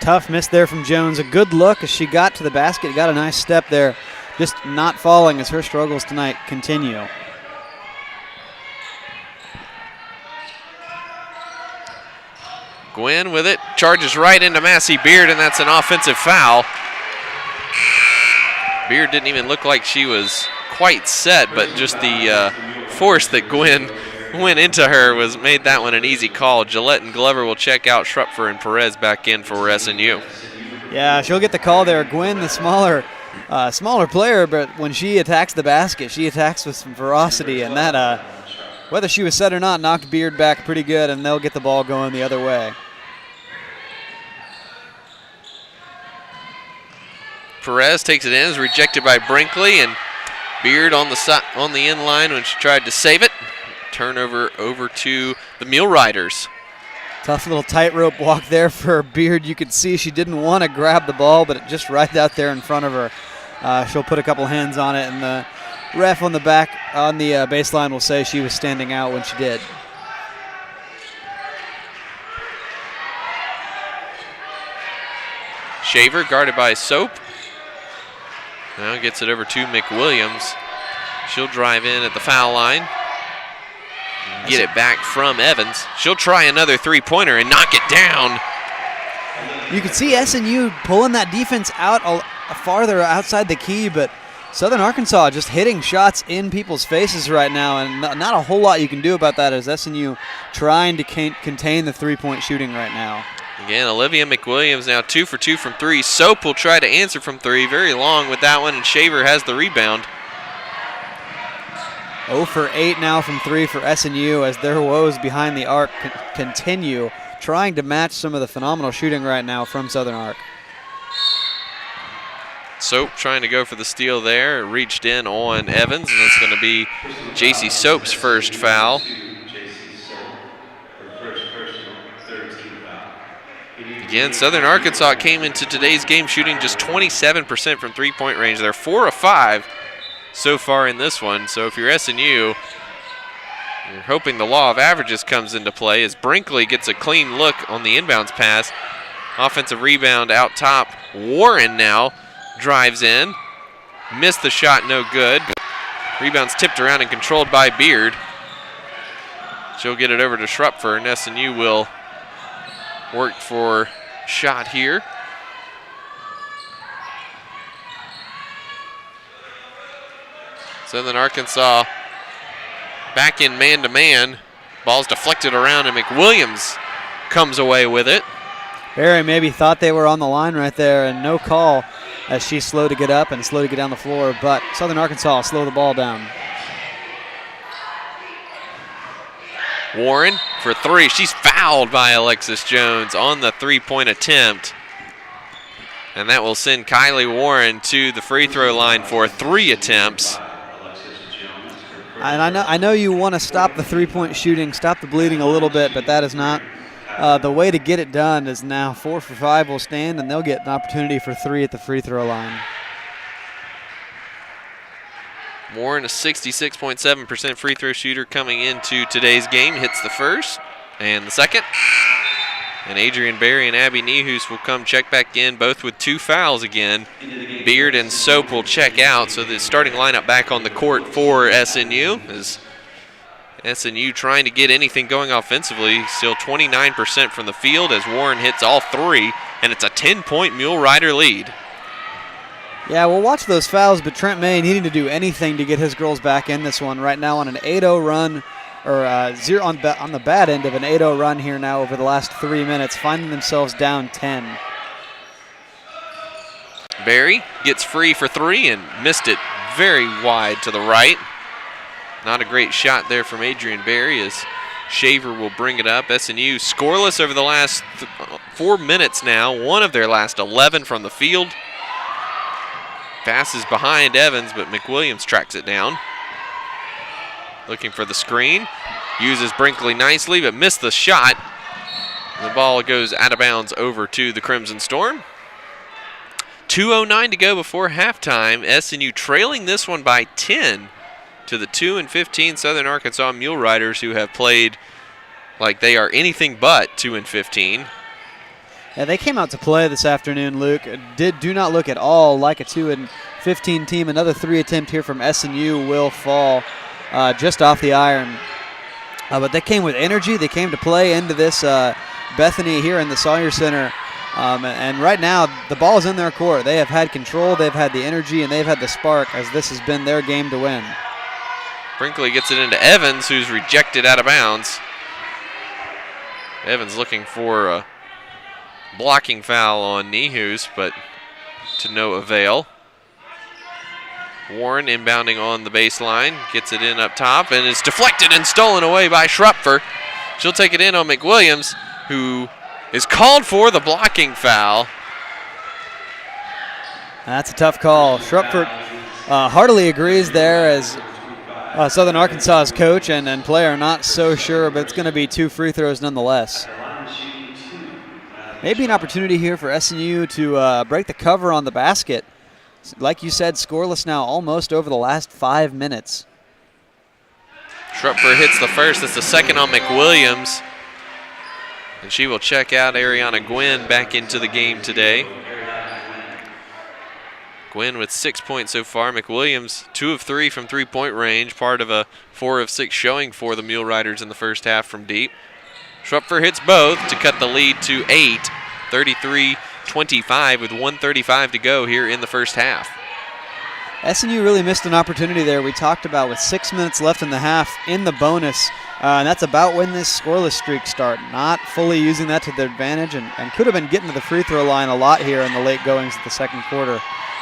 Tough miss there from Jones. A good look as she got to the basket, got a nice step there. Just not falling as her struggles tonight continue. Gwynn with it, charges right into Massey Beard, and that's an offensive foul. Beard didn't even look like she was quite set, but just the force that Gwynn went into her made that one an easy call. Gillette and Glover will check out. Schrupfer and Perez back in for SNU. Yeah, she'll get the call there. Gwynn, the smaller player, but when she attacks the basket, she attacks with some ferocity, and that whether she was set or not, knocked Beard back pretty good, and they'll get the ball going the other way. Perez takes it in, is rejected by Brinkley, and Beard on the in line when she tried to save it. Turnover over to the Mule Riders. Tough little tightrope walk there for Beard. You could see she didn't want to grab the ball, but it just right out there in front of her. She'll put a couple hands on it, and the ref on the back on the baseline will say she was standing out when she did. Shaver guarded by Soap. Now gets it over to McWilliams. She'll drive in at the foul line. Get it back from Evans. She'll try another three-pointer and knock it down. You can see SNU pulling that defense out farther outside the key, but Southern Arkansas just hitting shots in people's faces right now, and not a whole lot you can do about that as SNU trying to contain the three-point shooting right now. Again, Olivia McWilliams now 2 for 2 from three. Soap will try to answer from three. Very long with that one, and Shaver has the rebound. 0 for 8 now from three for SNU as their woes behind the arc continue, trying to match some of the phenomenal shooting right now from Southern Ark. Soap trying to go for the steal there. Reached in on Evans, and it's going to be J.C. Soap's first foul. Again, Southern Arkansas came into today's game shooting just 27% from three-point range. They're 4 of 5 so far in this one. So if you're SNU, you're hoping the law of averages comes into play as Brinkley gets a clean look on the inbounds pass. Offensive rebound out top. Warren now drives in. Missed the shot, no good. Rebound's tipped around and controlled by Beard. She'll get it over to Schrupfer, and SNU will work for shot here. Southern Arkansas back in man-to-man. Ball's deflected around, and McWilliams comes away with it. Barry maybe thought they were on the line right there, and no call as she's slow to get up and slow to get down the floor, but Southern Arkansas slow the ball down. Warren for three. She's fouled by Alexis Jones on the three-point attempt. And that will send Kylie Warren to the free throw line for 3 attempts. And I know you want to stop the three-point shooting, stop the bleeding a little bit, but that is not the way to get it done. Is now 4 for 5 will stand, and they'll get an opportunity for 3 at the free throw line. Warren, a 66.7% free throw shooter coming into today's game, hits the first and the second. And Adrian Berry and Abby Nehus will come check back in, both with 2 fouls again. Beard and Soap will check out, so the starting lineup back on the court for SNU is SNU trying to get anything going offensively. Still 29% from the field as Warren hits all 3, and it's a 10-point Mule Rider lead. Yeah, we'll watch those fouls, but Trent May needing to do anything to get his girls back in this one right now on an 8-0 run, or on the bad end of an 8-0 run here now over the last 3 minutes, finding themselves down 10. Berry gets free for 3 and missed it very wide to the right. Not a great shot there from Adrian Berry as Shaver will bring it up. SNU scoreless over the last 4 minutes now, one of their last 11 from the field. Passes behind Evans, but McWilliams tracks it down. Looking for the screen. Uses Brinkley nicely, but missed the shot. The ball goes out of bounds over to the Crimson Storm. 2:09 to go before halftime. SNU trailing this one by 10 to the 2-15 Southern Arkansas Mule Riders, who have played like they are anything but 2-15. Yeah, they came out to play this afternoon, Luke. Do not look at all like a 2-15 team. Another 3 attempt here from SNU will fall just off the iron. But they came with energy. They came to play into this Bethany here in the Sawyer Center. And right now, the ball is in their court. They have had control, they've had the energy, and they've had the spark as this has been their game to win. Brinkley gets it into Evans, who's rejected out of bounds. Evans looking for a blocking foul on Nehus, but to no avail. Warren inbounding on the baseline, gets it in up top, and is deflected and stolen away by Schrupfer. She'll take it in on McWilliams, who is called for the blocking foul. That's a tough call. Schrupfer heartily agrees there, as Southern Arkansas's coach and player are not so sure, but it's going to be 2 free throws nonetheless. Maybe an opportunity here for SNU to break the cover on the basket. Like you said, scoreless now almost over the last 5 minutes. Schrupfer hits the first. That's the second on McWilliams. And she will check out Ariana Gwynn back into the game today. Gwynn with 6 points so far. McWilliams 2 of 3 from three-point range, part of a 4 of 6 showing for the Mule Riders in the first half from deep. Schrupfer hits both to cut the lead to 8, 33-25 with 1:35 to go here in the first half. SNU really missed an opportunity there. We talked about with 6 minutes left in the half in the bonus, and that's about when this scoreless streak started. Not fully using that to their advantage, and could have been getting to the free throw line a lot here in the late goings of the second quarter,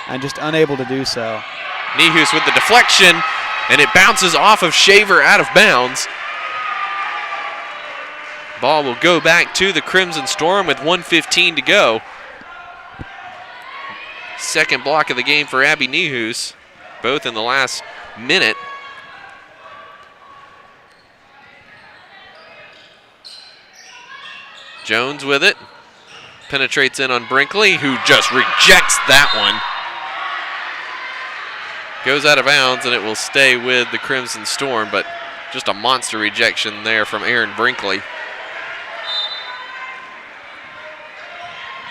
and just unable to do so. Nehus with the deflection, and it bounces off of Shaver out of bounds. Ball will go back to the Crimson Storm with 1:15 to go. Second block of the game for Abby Nehus, both in the last minute. Jones with it. Penetrates in on Brinkley, who just rejects that one. Goes out of bounds, and it will stay with the Crimson Storm, but just a monster rejection there from Aaron Brinkley.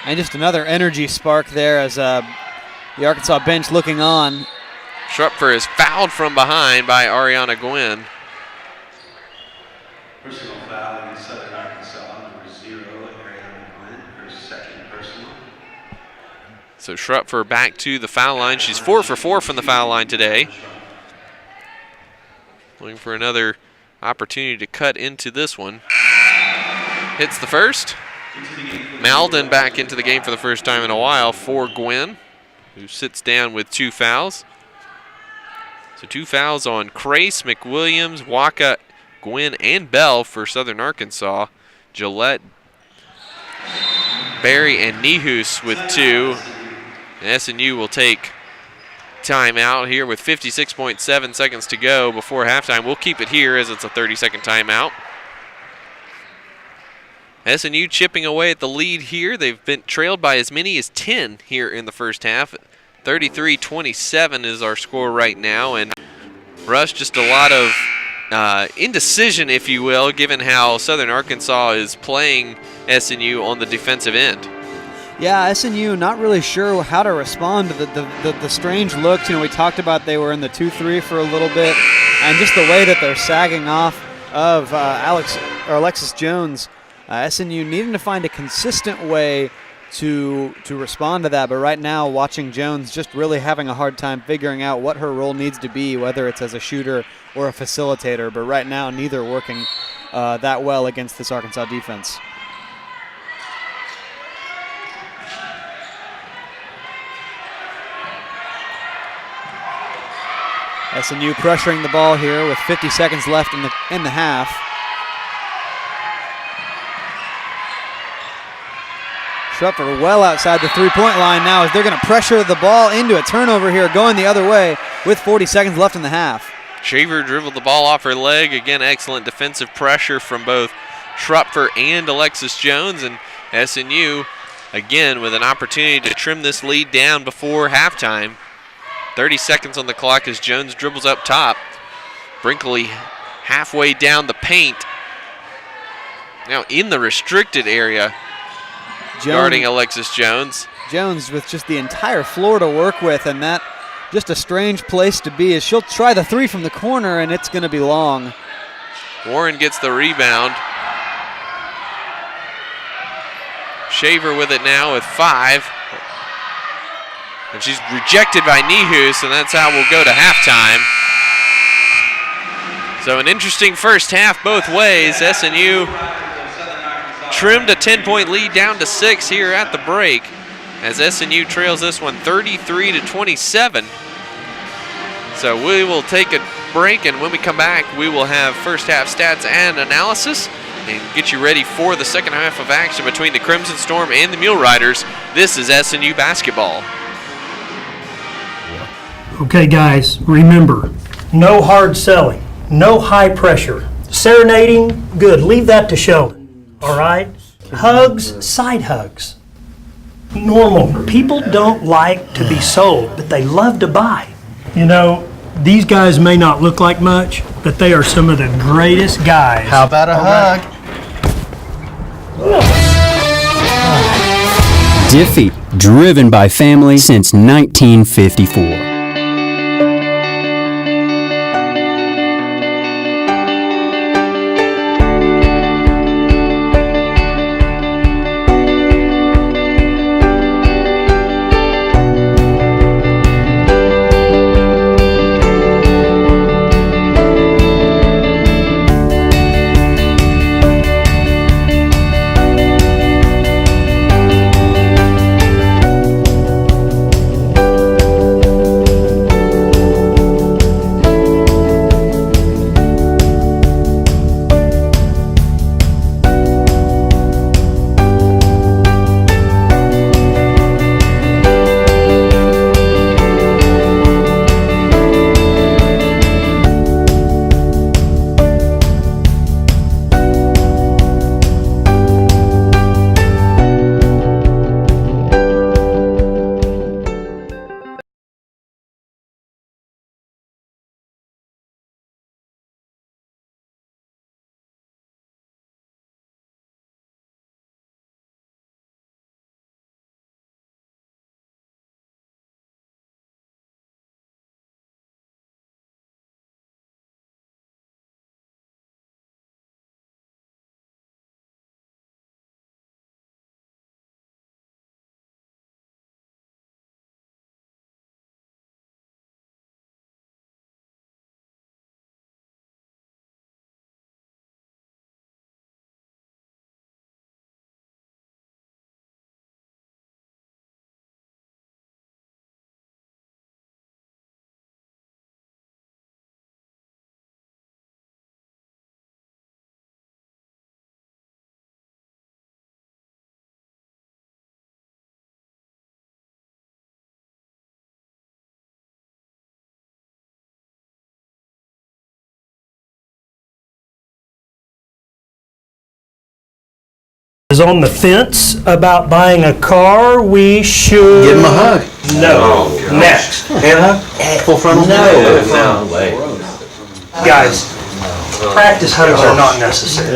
And just another energy spark there as the Arkansas bench looking on. Schrupfer is fouled from behind by Ariana Gwynn. Personal foul against Southern Arkansas, number 0, Ariana Gwynn, her second personal. So Schrupfer back to the foul line. She's 4 for 4 from the foul line today. Looking for another opportunity to cut into this one. Hits the first. Malden back into the game for the first time in a while for Gwynn, who sits down with 2 fouls. So 2 fouls on Crace, McWilliams, Waka, Gwynn, and Bell for Southern Arkansas. Gillette, Barry, and Nehus with 2. And SNU will take timeout here with 56.7 seconds to go before halftime. We'll keep it here as it's a 30-second timeout. SNU chipping away at the lead here. They've been trailed by as many as 10 here in the first half. 33-27 is our score right now. And Russ, just a lot of indecision, if you will, given how Southern Arkansas is playing SNU on the defensive end. Yeah, SNU not really sure how to respond to the strange looks. You know, we talked about they were in the 2-3 for a little bit, and just the way that they're sagging off of Alexis Jones. SNU needing to find a consistent way to respond to that, but right now watching Jones just really having a hard time figuring out what her role needs to be, whether it's as a shooter or a facilitator, but right now neither working that well against this Arkansas defense. SNU pressuring the ball here with 50 seconds left in the half. Schrupfer well outside the three-point line now as they're going to pressure the ball into a turnover here, going the other way with 40 seconds left in the half. Shaver dribbled the ball off her leg. Again, excellent defensive pressure from both Schrupfer and Alexis Jones. And SNU, again, with an opportunity to trim this lead down before halftime. 30 seconds on the clock as Jones dribbles up top. Brinkley halfway down the paint. Now in the restricted area. Guarding Alexis Jones. Jones with just the entire floor to work with, and that just a strange place to be as she'll try the 3 from the corner, and it's going to be long. Warren gets the rebound. Shaver with it now with 5. And she's rejected by Nehus, and that's how we'll go to halftime. So an interesting first half both ways. SNU trimmed a 10-point lead down to 6 here at the break as SNU trails this one 33-27. So we will take a break, and when we come back, we will have first half stats and analysis and get you ready for the second half of action between the Crimson Storm and the Mule Riders. This is SNU basketball. Okay, guys, remember, no hard selling, no high pressure. Serenading, good. Leave that to Sheldon, all right? Hugs, side hugs. Normal. People don't like to be sold, but they love to buy. You know, these guys may not look like much, but they are some of the greatest guys. How about a hug? Diffie, driven by family since 1954. Is on the fence about buying a car, we should... Give him a hug. No. Next. Hannah? Full frontal? No. Guys, practice hugs are not necessary.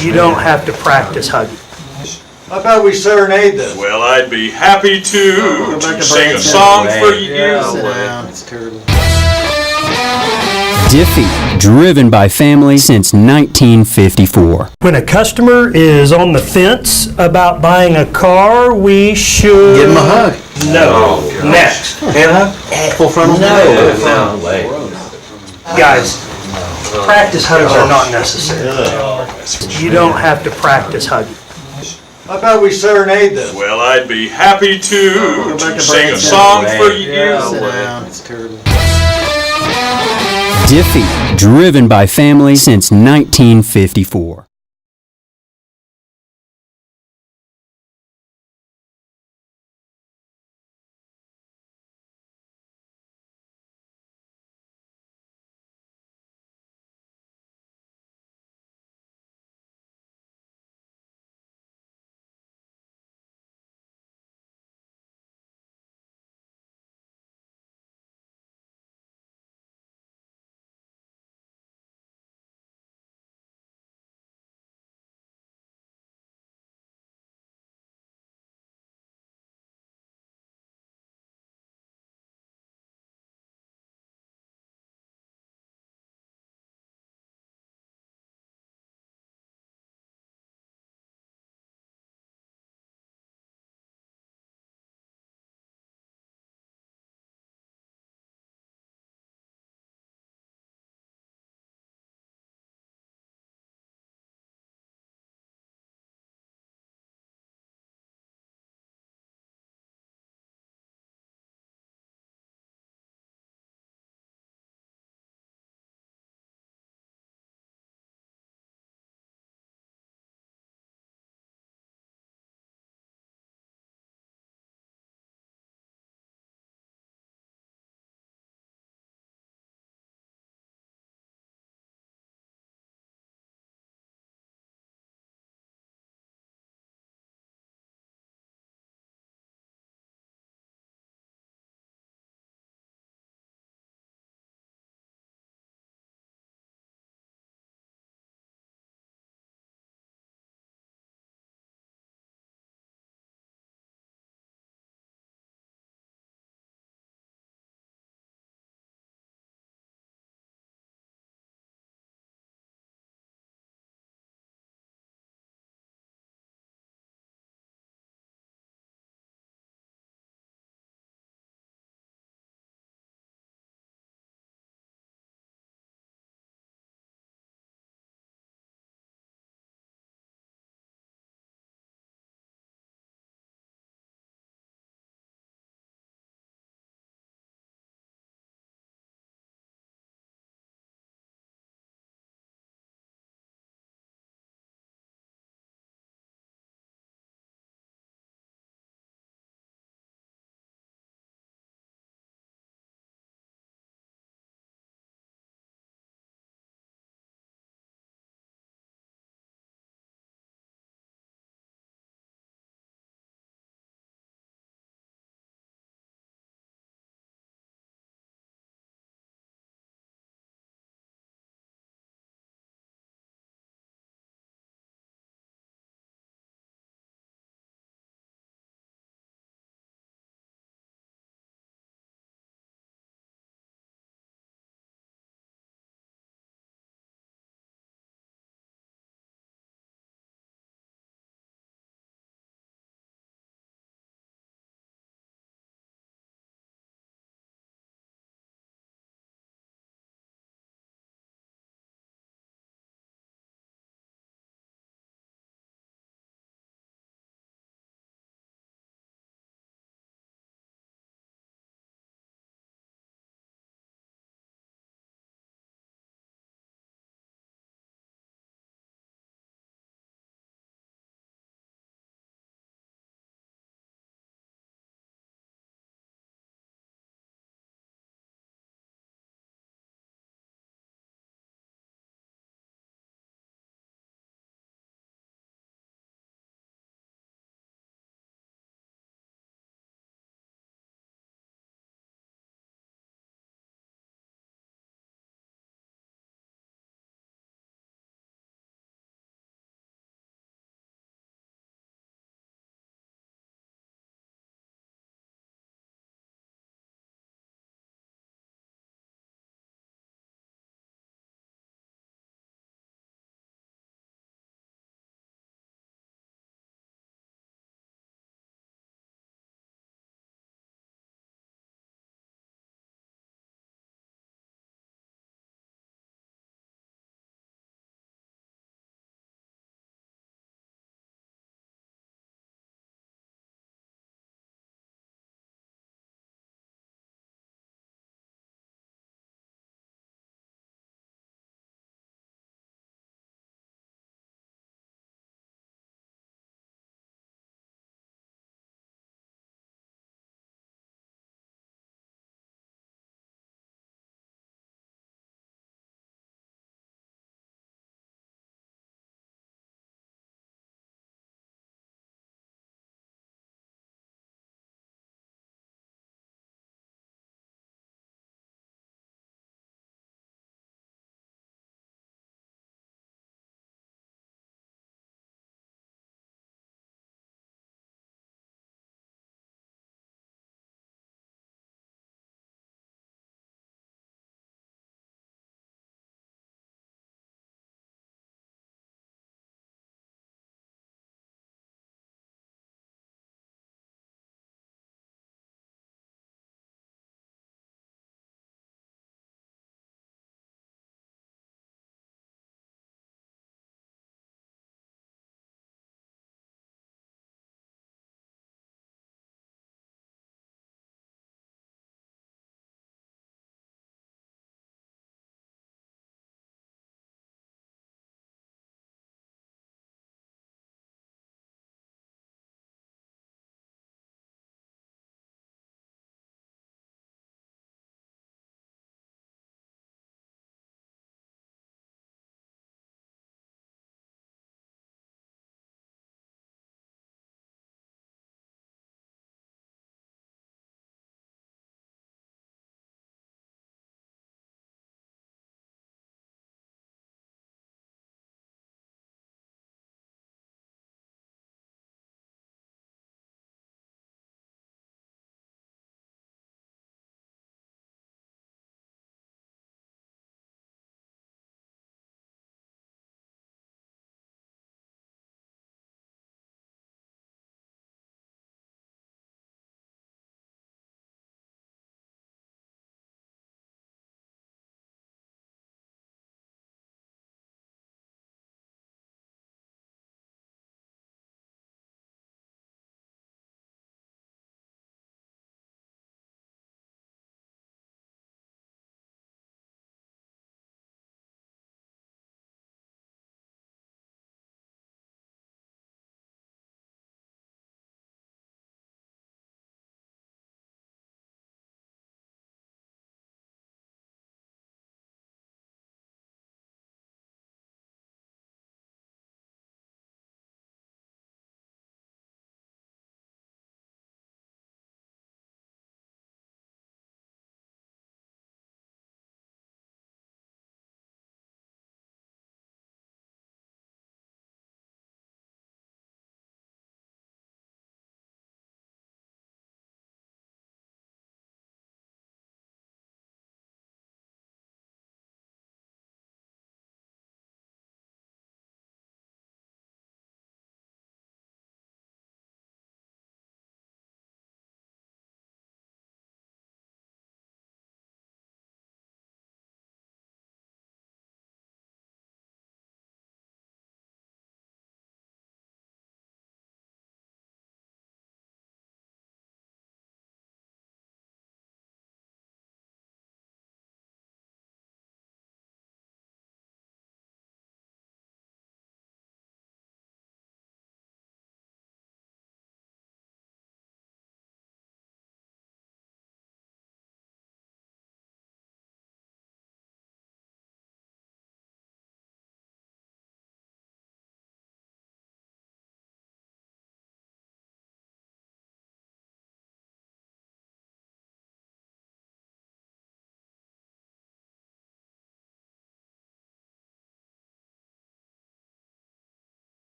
You don't have to practice hugging. How about we serenade them? Well, I'd be happy to sing a song for you. It's terrible. Diffie, driven by family since 1954. When a customer is on the fence about buying a car, we should... Give him a hug. No. Next. Hannah? Full frontal? Guys, practice hugs are not necessary. You don't have to practice hugging. How about we serenade them? Well, I'd be happy to sing a song for you. It's terrible. Diffie, driven by family since 1954.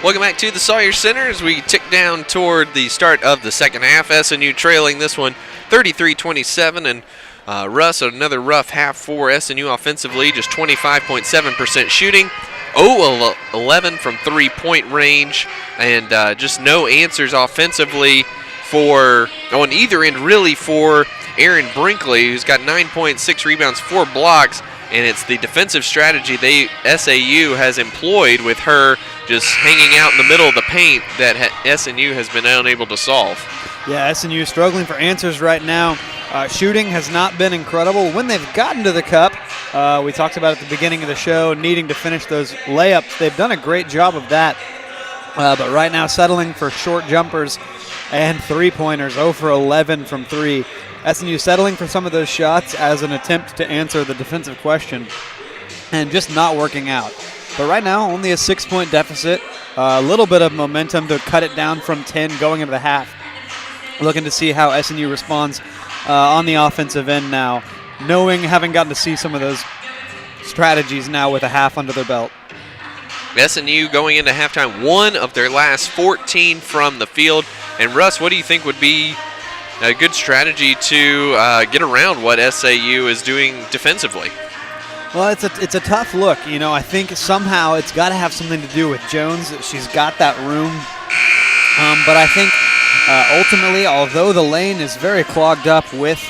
Welcome back to the Sawyer Center as we tick down toward the start of the second half. SNU trailing this one 33-27, and Russ, another rough half for SNU offensively, just 25.7% shooting, 0-11 from three-point range, and just no answers offensively on either end really for Aaron Brinkley, who's got 9 points, 6 rebounds, 4 blocks, and it's the defensive strategy SAU has employed with her just hanging out in the middle of the paint that SNU has been unable to solve. Yeah, SNU struggling for answers right now. Shooting has not been incredible. When they've gotten to the cup, we talked about at the beginning of the show, needing to finish those layups. They've done a great job of that. But right now settling for short jumpers and three-pointers, 0 for 11 from 3. SNU settling for some of those shots as an attempt to answer the defensive question and just not working out. But right now, only a 6-point deficit, a little bit of momentum to cut it down from 10 going into the half. Looking to see how SNU responds on the offensive end now, having gotten to see some of those strategies now with a half under their belt. SNU going into halftime, 1 of their last 14 from the field. And Russ, what do you think would be a good strategy to get around what SAU is doing defensively? Well, it's a tough look. I think somehow it's got to have something to do with Jones. She's got that room. But I think ultimately, although the lane is very clogged up with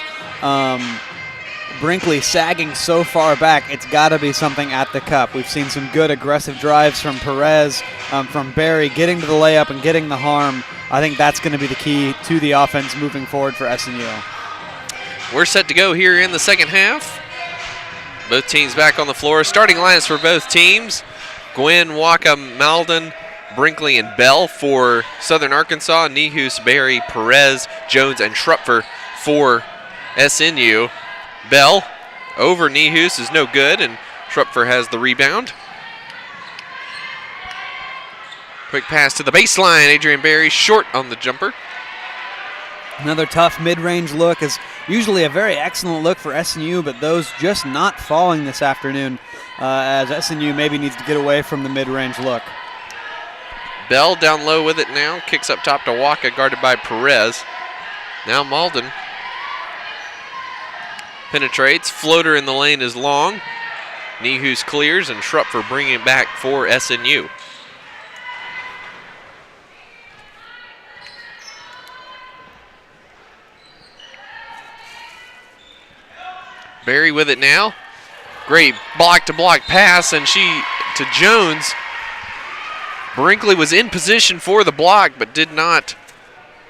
Brinkley sagging so far back, it's got to be something at the cup. We've seen some good aggressive drives from Perez, from Barry, getting to the layup and getting the harm. I think that's going to be the key to the offense moving forward for SNU. We're set to go here in the second half. Both teams back on the floor. Starting lines for both teams: Gwynn, Waka, Malden, Brinkley, and Bell for Southern Arkansas. Nehus, Barry, Perez, Jones, and Schrupfer for SNU. Bell over Nehus is no good, and Schrupfer has the rebound. Quick pass to the baseline. Adrian Barry short on the jumper. Another tough mid-range look is usually a very excellent look for SNU, but those just not falling this afternoon as SNU maybe needs to get away from the mid-range look. Bell down low with it now. Kicks up top to Waka, guarded by Perez. Now Malden penetrates. Floater in the lane is long. Nehus clears, and Schrupfer bringing it back for SNU. Barry with it now. Great block-to-block pass, and she to Jones. Brinkley was in position for the block, but did not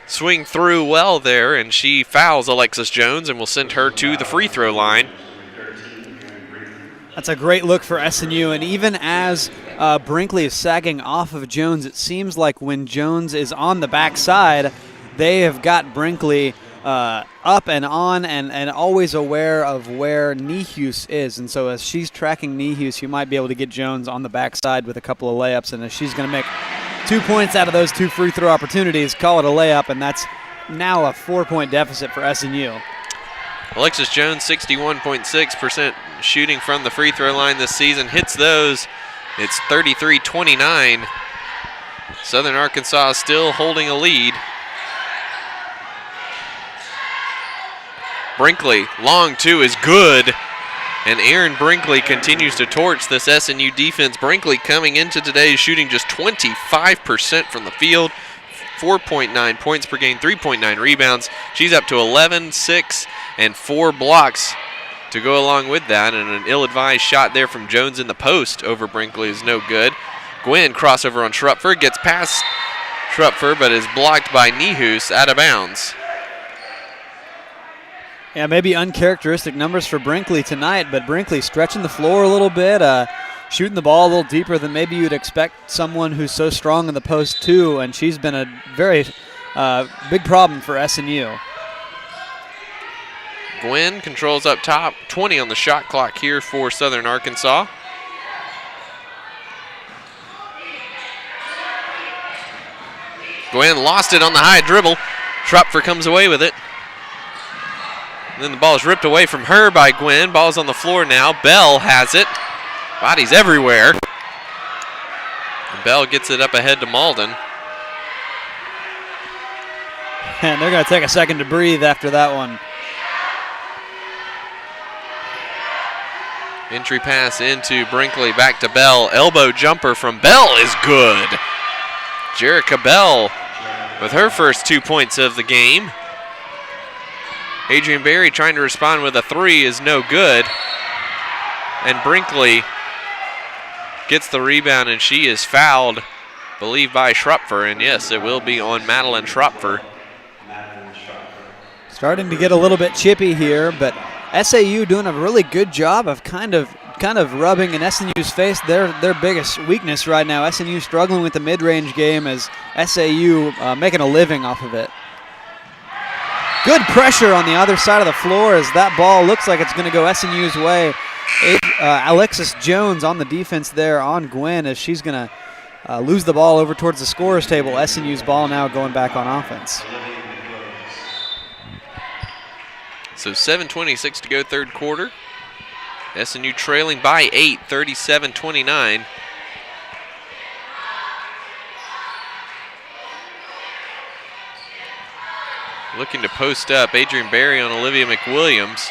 swing through well there, and she fouls Alexis Jones and will send her to the free throw line. That's a great look for SNU, and even as Brinkley is sagging off of Jones, it seems like when Jones is on the backside, they have got Brinkley up and on and always aware of where Nehus is. And so as she's tracking Nehus, you might be able to get Jones on the backside with a couple of layups. And as she's going to make 2 points out of those 2 free throw opportunities, call it a layup, and that's now a 4-point deficit for SNU. Alexis Jones, 61.6% shooting from the free throw line this season. Hits those. It's 33-29. Southern Arkansas still holding a lead. Brinkley, long two is good, and Aaron Brinkley continues to torch this SNU defense. Brinkley coming into today shooting just 25% from the field, 4.9 points per game, 3.9 rebounds. She's up to 11, 6, and 4 blocks to go along with that, and an ill-advised shot there from Jones in the post over Brinkley is no good. Gwynn crossover on Schrupfer, gets past Schrupfer, but is blocked by Nehus out of bounds. Yeah, maybe uncharacteristic numbers for Brinkley tonight, but Brinkley stretching the floor a little bit, shooting the ball a little deeper than maybe you'd expect someone who's so strong in the post too, and she's been a very big problem for SNU. Gwynn controls up top, 20 on the shot clock here for Southern Arkansas. Gwynn lost it on the high dribble. Schrupfer comes away with it. And then the ball is ripped away from her by Gwynn. Ball's on the floor now. Bell has it. Bodies everywhere. And Bell gets it up ahead to Malden. And they're going to take a second to breathe after that one. Entry pass into Brinkley, back to Bell. Elbow jumper from Bell is good. Jerica Bell with her first 2 points of the game. Adrian Berry trying to respond with a three is no good. And Brinkley gets the rebound, and she is fouled, believed by Schropfer. And yes, it will be on Madeline Schropfer. Starting to get a little bit chippy here, but SAU doing a really good job of kind of rubbing in SNU's face their biggest weakness right now. SNU struggling with the mid-range game as SAU making a living off of it. Good pressure on the other side of the floor as that ball looks like it's going to go SNU's way. Alexis Jones on the defense there on Gwen as she's going to lose the ball over towards the scorer's table. SNU's ball now going back on offense. So 7:26 to go, third quarter. SNU trailing by 8, 37-29. Looking to post up, Adrian Berry on Olivia McWilliams.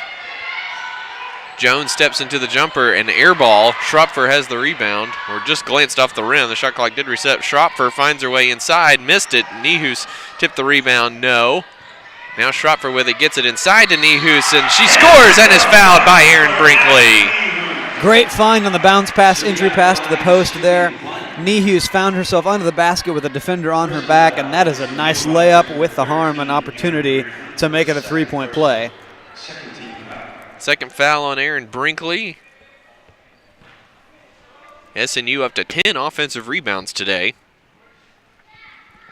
Jones steps into the jumper and air ball. Schropfer has the rebound, or just glanced off the rim. The shot clock did reset. Schropfer finds her way inside, missed it. Nihus tipped the rebound, no. Now Schropfer with it, gets it inside to Nihus, and she scores and is fouled by Erin Brinkley. Great find on the bounce pass, entry pass to the post there. Nihus found herself under the basket with a defender on her back, and that is a nice layup with the harm and opportunity to make it a three-point play. Second foul on Erin Brinkley. SNU up to 10 offensive rebounds today.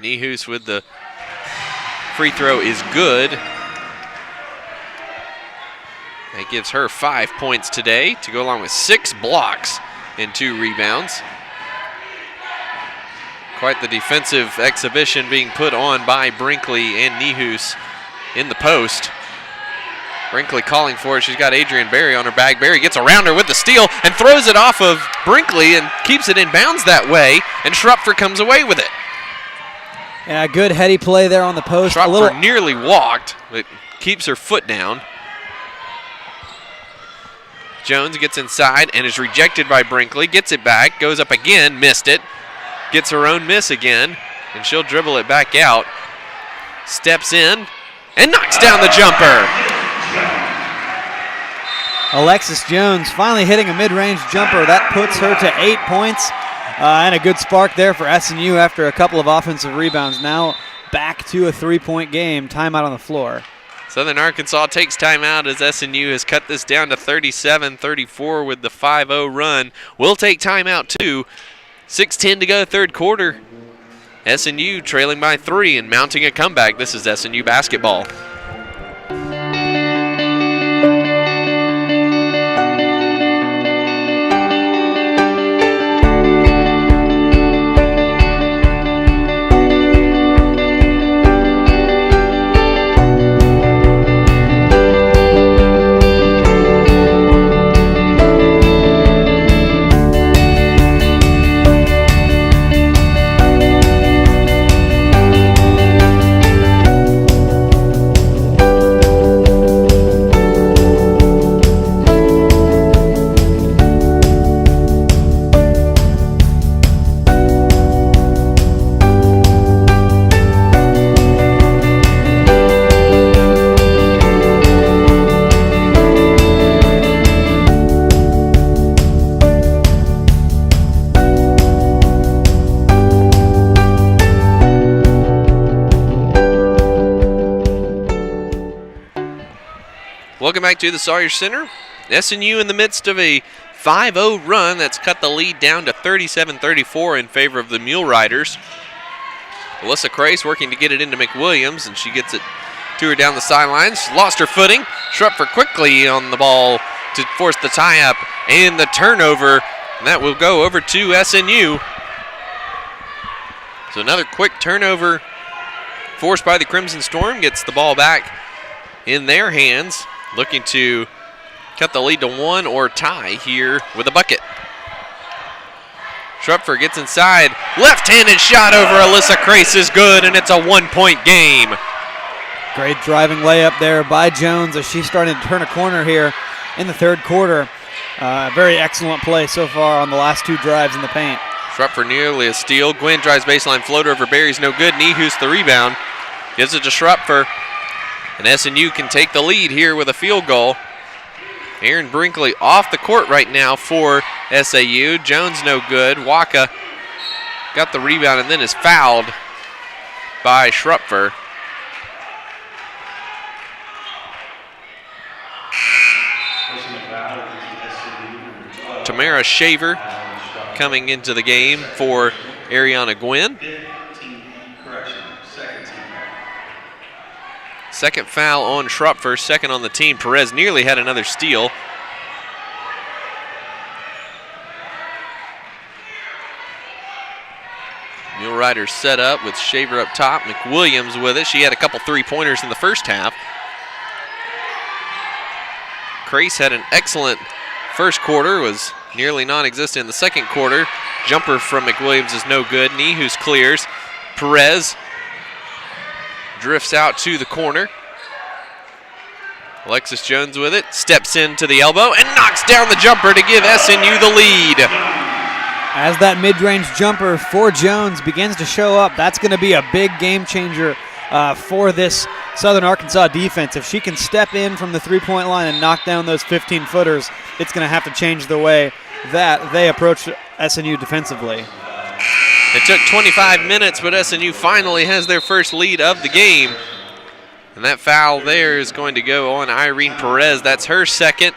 Nihus with the free throw is good. That gives her 5 points today to go along with 6 blocks and 2 rebounds. Quite the defensive exhibition being put on by Brinkley and Nihus in the post. Brinkley calling for it. She's got Adrian Berry on her back. Berry gets around her with the steal and throws it off of Brinkley and keeps it in bounds that way, and Schropfer comes away with it. Yeah, good heady play there on the post. Schropfer nearly walked, but keeps her foot down. Jones gets inside and is rejected by Brinkley. Gets it back, goes up again, missed it. Gets her own miss again, and she'll dribble it back out. Steps in and knocks down the jumper. Alexis Jones finally hitting a mid-range jumper. That puts her to 8 points. And a good spark there for SNU after a couple of offensive rebounds. Now back to a three-point game. Timeout on the floor. Southern Arkansas takes timeout as SNU has cut this down to 37-34 with the 5-0 run. We'll take timeout too. 6:10 to go, third quarter. SNU trailing by 3 and mounting a comeback. This is SNU basketball. Welcome back to the Sawyer Center. SNU in the midst of a 5-0 run that's cut the lead down to 37-34 in favor of the Mule Riders. Alyssa Crace working to get it into McWilliams, and she gets it to her down the sidelines. Lost her footing. Schropfer quickly on the ball to force the tie-up and the turnover, and that will go over to SNU. So another quick turnover forced by the Crimson Storm, gets the ball back in their hands, looking to cut the lead to 1 or tie here with a bucket. Schrupfer gets inside. Left-handed shot over Alyssa Crace is good, and it's a 1-point game. Great driving layup there by Jones as she's starting to turn a corner here in the third quarter. Very excellent play so far on the last 2 drives in the paint. Schrupfer nearly a steal. Gwynn drives baseline floater over Barry's no good. Nehus the rebound. Gives it to Schrupfer. And SNU can take the lead here with a field goal. Aaron Brinkley off the court right now for SAU. Jones no good. Waka got the rebound and then is fouled by Schrupfer. Tamara Shaver coming into the game for Ariana Gwynn. Second foul on Schrupfer, second on the team. Perez nearly had another steal. Mule Riders set up with Shaver up top. McWilliams with it. She had a couple three-pointers in the first half. Crace had an excellent first quarter, was nearly non-existent in the second quarter. Jumper from McWilliams is no good. Nehus clears. Perez drifts out to the corner. Alexis Jones with it, steps into the elbow and knocks down the jumper to give SNU the lead. As that mid-range jumper for Jones begins to show up, that's going to be a big game changer for this Southern Arkansas defense. If she can step in from the three-point line and knock down those 15-footers, it's going to have to change the way that they approach SNU defensively. It took 25 minutes, but SNU finally has their first lead of the game. And that foul there is going to go on Irene Perez. That's her second.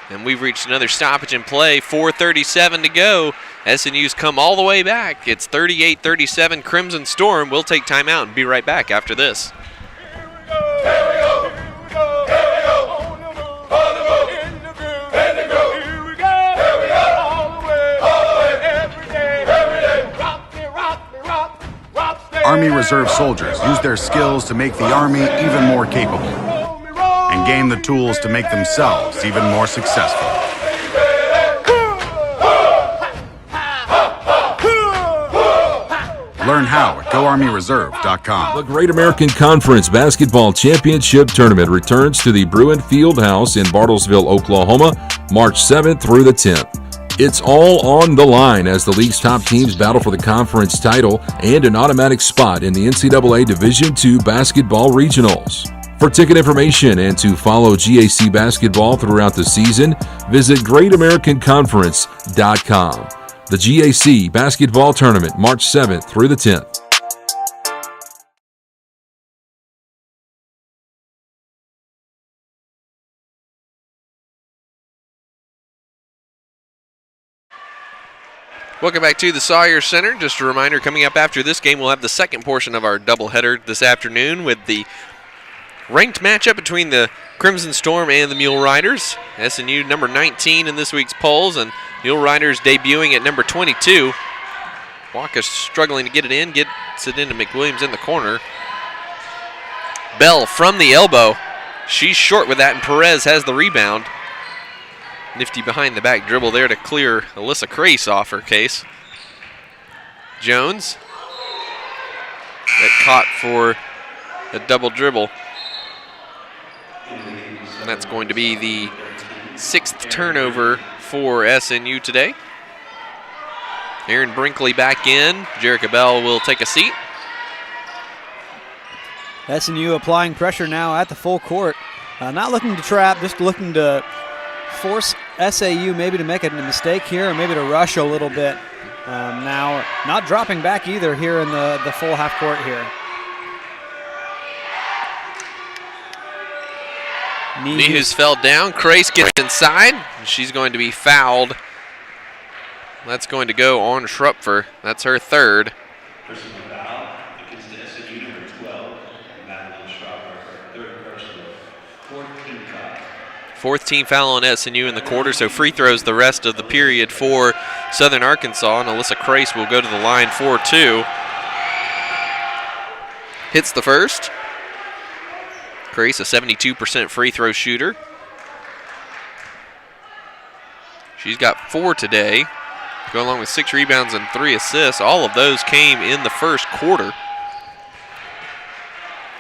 And we've reached another stoppage in play. 4:37 to go. SNU's come all the way back. It's 38-37 Crimson Storm. We'll take timeout and be right back after this. Army Reserve soldiers use their skills to make the Army even more capable and gain the tools to make themselves even more successful. Learn how at GoArmyReserve.com. The Great American Conference Basketball Championship Tournament returns to the Bruin Field House in Bartlesville, Oklahoma, March 7th through the 10th. It's all on the line as the league's top teams battle for the conference title and an automatic spot in the NCAA Division II Basketball Regionals. For ticket information and to follow GAC basketball throughout the season, visit GreatAmericanConference.com. The GAC Basketball Tournament, March 7th through the 10th. Welcome back to the Sawyer Center. Just a reminder, coming up after this game, we'll have the second portion of our doubleheader this afternoon with the ranked matchup between the Crimson Storm and the Mule Riders. SNU number 19 in this week's polls, and Mule Riders debuting at number 22. Waka's struggling to get it in, gets it into McWilliams in the corner. Bell from the elbow. She's short with that, and Perez has the rebound. Nifty behind the back dribble there to clear Alyssa Crace off her case. Jones. That caught for a double dribble. And that's going to be the 6th turnover for SNU today. Aaron Brinkley back in. Jerica Bell will take a seat. SNU applying pressure now at the full court. Not looking to trap, just looking to force SAU maybe to make a mistake here or maybe to rush a little bit. Now not dropping back either here in the full half court here. Nehus fell down. Crace gets inside. She's going to be fouled. That's going to go on Schrupfer. That's her third. Personal foul against the SNU number 12, Madeline Schrupfer, third personal, 14 foul. Fourth team foul on SNU in the quarter, so free throws the rest of the period for Southern Arkansas, and Alyssa Crace will go to the line for 2. Hits the first. Crace, a 72% free throw shooter. She's got 4 today. go along with 6 rebounds and 3 assists. All of those came in the first quarter.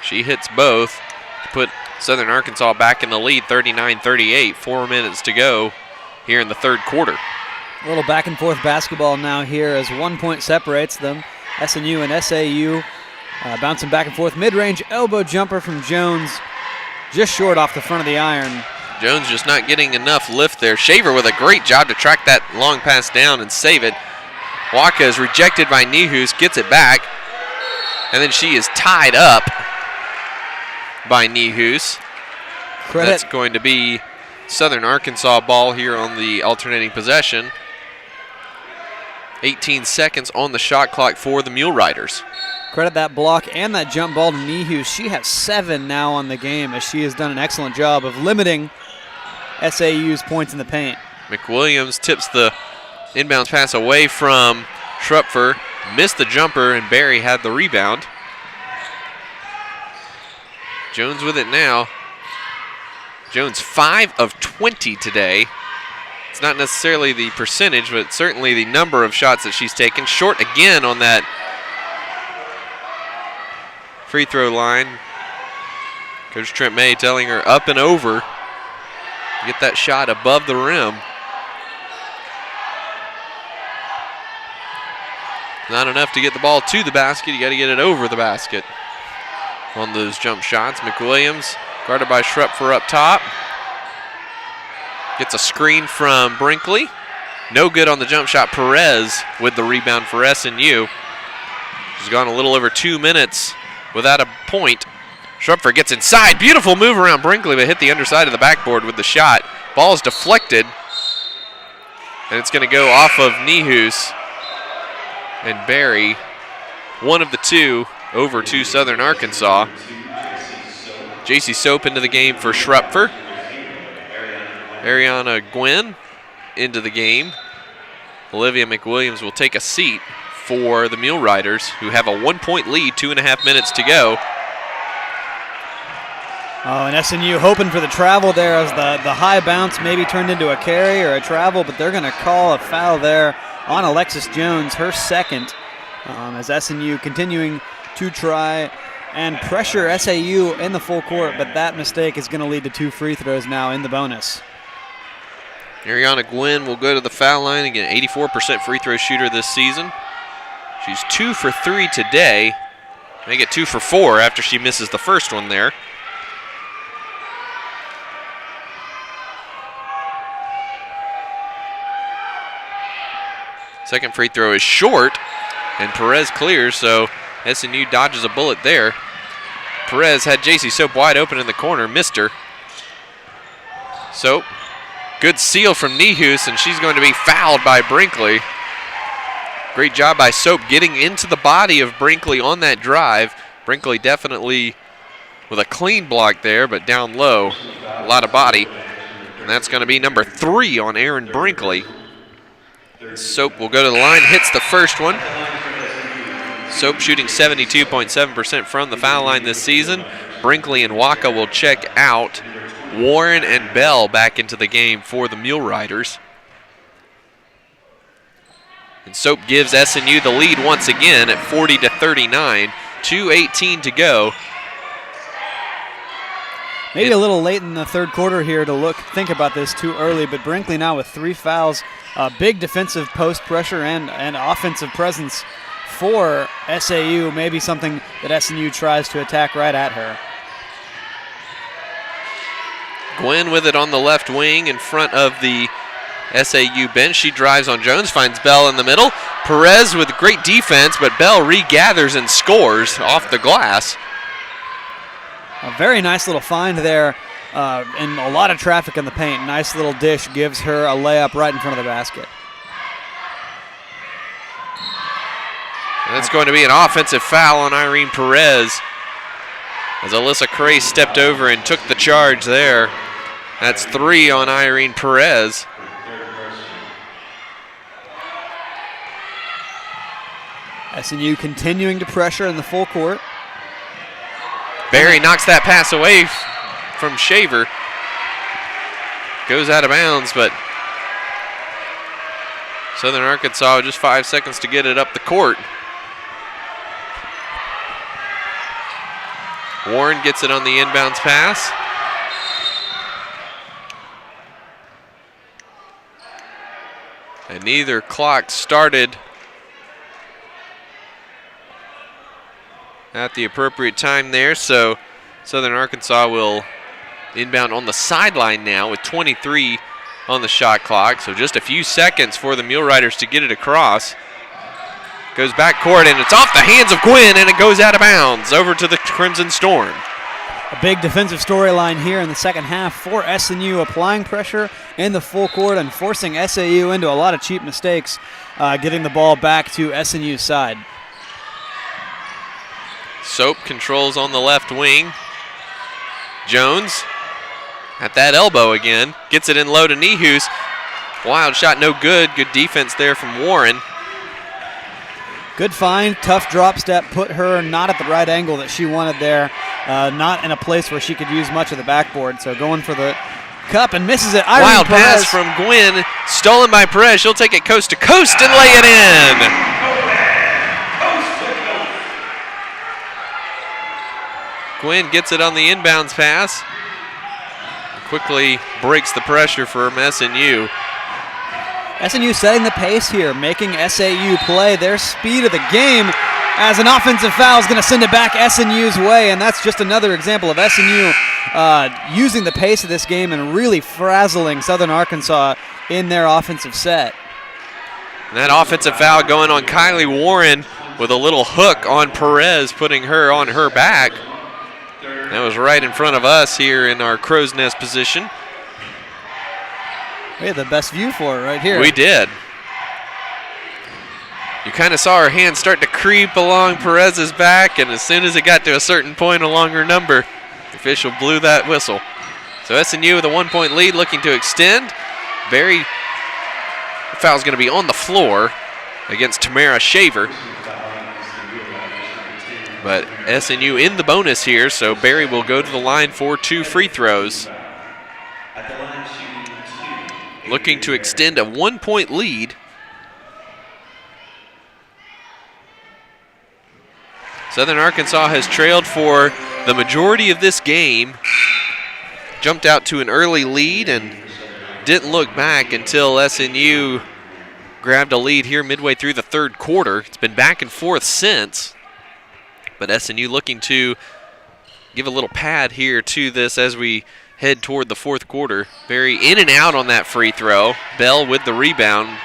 She hits both to put Southern Arkansas back in the lead, 39-38. 4 minutes to go here in the third quarter. A little back and forth basketball now here as 1 point separates them. SNU and SAU bouncing back and forth. Mid-range elbow jumper from Jones, just short off the front of the iron. Jones just not getting enough lift there. Shaver with a great job to track that long pass down and save it. Waka is rejected by Nihus, gets it back, and then she is tied up by Nihus. That's going to be Southern Arkansas ball here on the alternating possession. 18 seconds on the shot clock for the Mule Riders. Credit that block and that jump ball to Nihus. She has 7 now on the game as she has done an excellent job of limiting SAU's points in the paint. McWilliams tips the inbounds pass away from Schrupfer, missed the jumper, and Barry had the rebound. Jones with it now. Jones 5 of 20 today. It's not necessarily the percentage, but certainly the number of shots that she's taken. Short again on that free throw line. Coach Trent May telling her up and over. Get that shot above the rim. Not enough to get the ball to the basket. You got to get it over the basket on those jump shots. McWilliams guarded by Schrupfer up top. Gets a screen from Brinkley. No good on the jump shot. Perez with the rebound for SNU. She's gone a little over 2 minutes without a point. Schrupfer gets inside. Beautiful move around Brinkley, but hit the underside of the backboard with the shot. Ball is deflected, and it's going to go off of Nihus and Barry. One of the two over to Southern Arkansas. JC Soap into the game for Schrupfer. Ariana Gwynn into the game. Olivia McWilliams will take a seat for the Mule Riders, who have a 1 point lead, 2.5 minutes to go. Oh, and SNU hoping for the travel there as the high bounce maybe turned into a carry or a travel, but they're going to call a foul there on Alexis Jones, her second, as SNU continuing to try and pressure SAU in the full court, but that mistake is going to lead to 2 free throws now in the bonus. Ariana Gwynn will go to the foul line again, 84% free throw shooter this season. She's 2 for 3 today. May get 2 for 4 after she misses the first one there. Second free throw is short, and Perez clears, so SNU dodges a bullet there. Perez had JC Soap wide open in the corner, missed her. Soap, good seal from Nihus, and she's going to be fouled by Brinkley. Great job by Soap getting into the body of Brinkley on that drive. Brinkley definitely with a clean block there, but down low, a lot of body. And that's going to be number 3 on Aaron Brinkley. Soap will go to the line, hits the first one. Soap shooting 72.7% from the foul line this season. Brinkley and Waka will check out. Warren and Bell back into the game for the Mule Riders. And Soap gives SNU the lead once again at 40-39. 2:18 to go. Maybe a little late in the third quarter here to think about this too early, but Brinkley now with 3 fouls, big defensive post pressure and offensive presence for SAU, maybe something that SNU tries to attack right at her. Gwynn with it on the left wing in front of the SAU bench. She drives on Jones, finds Bell in the middle. Perez with great defense, but Bell regathers and scores off the glass. A very nice little find there, and a lot of traffic in the paint. Nice little dish gives her a layup right in front of the basket. And it's going to be an offensive foul on Irene Perez as Alyssa Cray stepped over and took the charge there. That's 3 on Irene Perez. SNU continuing to pressure in the full court. Barry knocks that pass away from Shaver. Goes out of bounds, but Southern Arkansas with just 5 seconds to get it up the court. Warren gets it on the inbounds pass. And neither clock started at the appropriate time there, so Southern Arkansas will inbound on the sideline now with 23 on the shot clock. So just a few seconds for the Mule Riders to get it across. Goes back court, and it's off the hands of Gwynn, and it goes out of bounds over to the Crimson Storm. A big defensive storyline here in the second half for SNU, applying pressure in the full court and forcing SAU into a lot of cheap mistakes, getting the ball back to SNU's side. Soap controls on the left wing. Jones at that elbow again. Gets it in low to Nehus. Wild shot, no good. Good defense there from Warren. Good find, tough drop step, put her not at the right angle that she wanted there, not in a place where she could use much of the backboard. So going for the cup and misses it. Irene Wild Perez. pass from Gwynn, stolen by Perez. She'll take it coast to coast and lay it in. Gwynn gets it on the inbounds pass. Quickly breaks the pressure from SNU. SNU setting the pace here, making SAU play their speed of the game, as an offensive foul is going to send it back SNU's way, and that's just another example of SNU using the pace of this game and really frazzling Southern Arkansas in their offensive set. And that offensive foul going on Kylie Warren with a little hook on Perez, putting her on her back. That was right in front of us here in our crow's nest position. We had the best view for it right here. We did. You kind of saw her hand start to creep along Perez's back, and as soon as it got to a certain point along her number, the official blew that whistle. So SNU with a 1-point lead, looking to extend. Barry, the foul's going to be on the floor against Tamara Shaver. But SNU in the bonus here, so Barry will go to the line for 2 free throws. Looking to extend a 1-point lead. Southern Arkansas has trailed for the majority of this game. Jumped out to an early lead and didn't look back until SNU grabbed a lead here midway through the third quarter. It's been back and forth since. But SNU looking to give a little pad here to this as we head toward the fourth quarter. Barry in and out on that free throw. Bell with the rebound.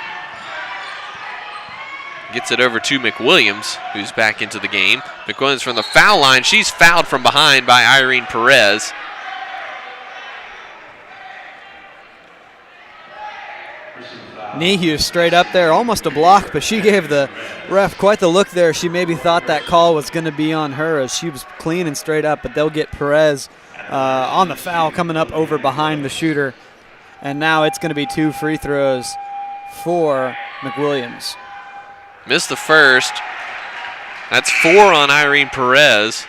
Gets it over to McWilliams, who's back into the game. McWilliams from the foul line. She's fouled from behind by Irene Perez. Nehus straight up there, almost a block, but she gave the ref quite the look there. She maybe thought that call was going to be on her as she was clean and straight up, but they'll get Perez on the foul coming up over behind the shooter. And now it's going to be 2 free throws for McWilliams. Missed the first. That's 4 on Irene Perez.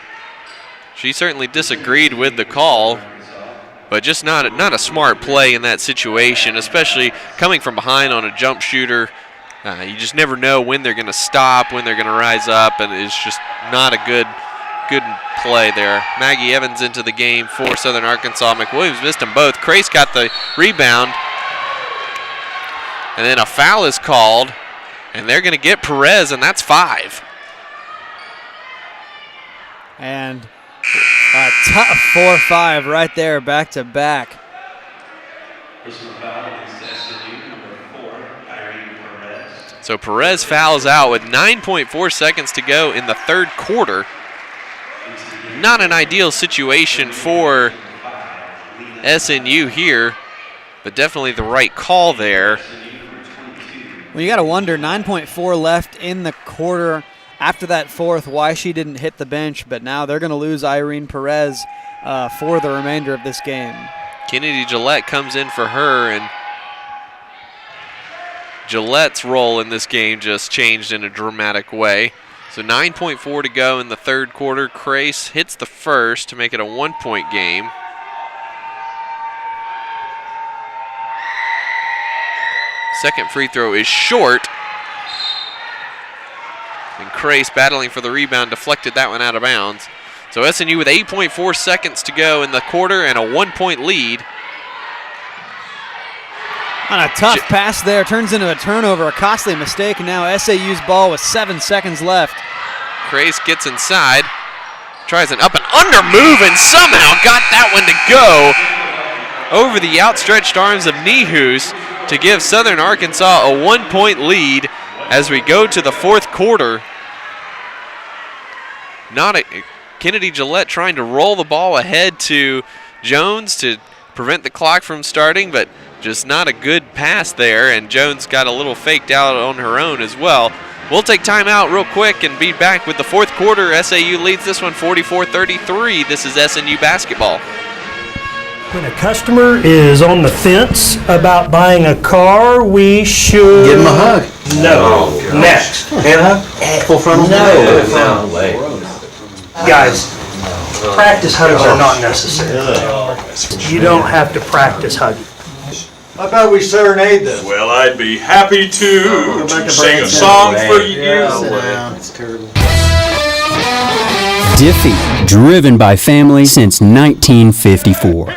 She certainly disagreed with the call, but just not a smart play in that situation, especially coming from behind on a jump shooter. You just never know when they're going to stop, when they're going to rise up, and it's just not a good play there. Maggie Evans into the game for Southern Arkansas. McWilliams missed them both. Crace got the rebound, and then a foul is called, and they're going to get Perez, and that's 5. And a tough 4-5 right there, back to back. So Perez fouls out with 9.4 seconds to go in the third quarter. Not an ideal situation for SNU here, but definitely the right call there. Well, you got to wonder, 9.4 left in the quarter after that fourth, why she didn't hit the bench, but now they're going to lose Irene Perez for the remainder of this game. Kennedy Gillette comes in for her, and Gillette's role in this game just changed in a dramatic way. So 9.4 to go in the third quarter. Crace hits the first to make it a 1-point game. Second free throw is short. And Crace, battling for the rebound, deflected that one out of bounds. So SNU with 8.4 seconds to go in the quarter and a 1-point lead. On a tough pass there, turns into a turnover, a costly mistake, and now SAU's ball with 7 seconds left. Crace gets inside, tries an up and under move, and somehow got that one to go over the outstretched arms of Nihus to give Southern Arkansas a 1-point lead as we go to the fourth quarter. Kennedy Gillette trying to roll the ball ahead to Jones to prevent the clock from starting, but just not a good pass there, and Jones got a little faked out on her own as well. We'll take time out real quick and be back with the fourth quarter. SAU leads this one 44-33. This is SNU basketball. When a customer is on the fence about buying a car, we should Give him a hug. No. Next. Hand hug? Full frontal? No way. Guys, practice hugs are not necessary. You don't have to practice hugging. How about we serenade them? Well, I'd be happy to sing a song for you. It's terrible. Diffie, driven by family since 1954.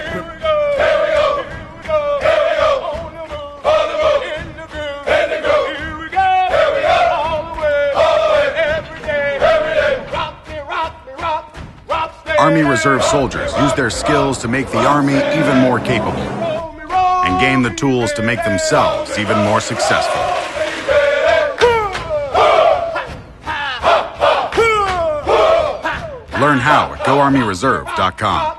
Army Reserve soldiers use their skills to make the Army even more capable and gain the tools to make themselves even more successful. Learn how at GoArmyReserve.com.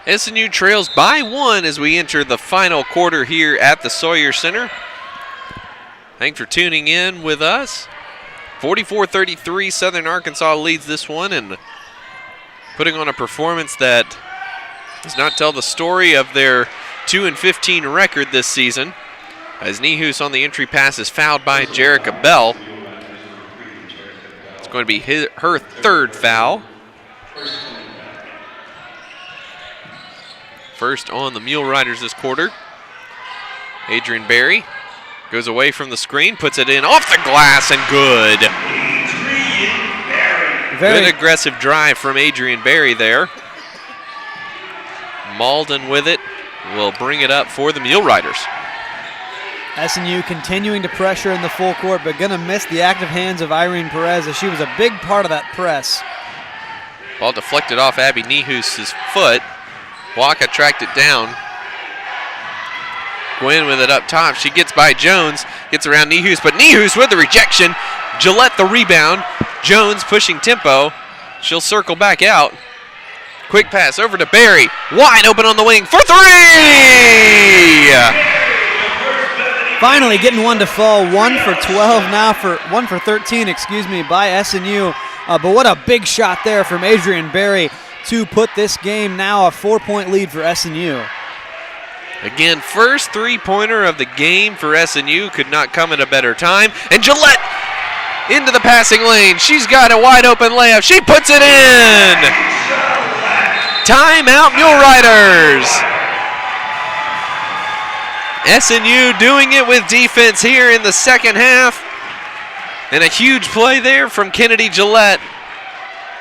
SNU trails by 1 as we enter the final quarter here at the Sawyer Center. Thanks for tuning in with us. 44-33, Southern Arkansas leads this one and putting on a performance that does not tell the story of their 2-15 record this season, as Nihus on the entry pass is fouled by Jerica Bell. It's going to be her third foul. First on the Mule Riders this quarter. Adrian Berry goes away from the screen, puts it in off the glass, and good. Good aggressive drive from Adrian Berry there. Malden with it will bring it up for the Mule Riders. SNU continuing to pressure in the full court, but going to miss the active hands of Irene Perez as she was a big part of that press. Ball deflected off Abby Nihus' foot. Waka tracked it down. Gwen with it up top. She gets by Jones, gets around Nihus, but Nihus with the rejection. Gillette the rebound. Jones pushing tempo. She'll circle back out. Quick pass over to Berry. Wide open on the wing for three! Finally getting one to fall. 1 for 12 now, 1 for 13, by SNU. But what a big shot there from Adrian Berry to put this game now a 4-point lead for SNU. Again, first three-pointer of the game for SNU. Could not come at a better time. And Gillette into the passing lane. She's got a wide-open layup. She puts it in! Timeout, Mule Riders! SNU doing it with defense here in the second half. And a huge play there from Kennedy Gillette.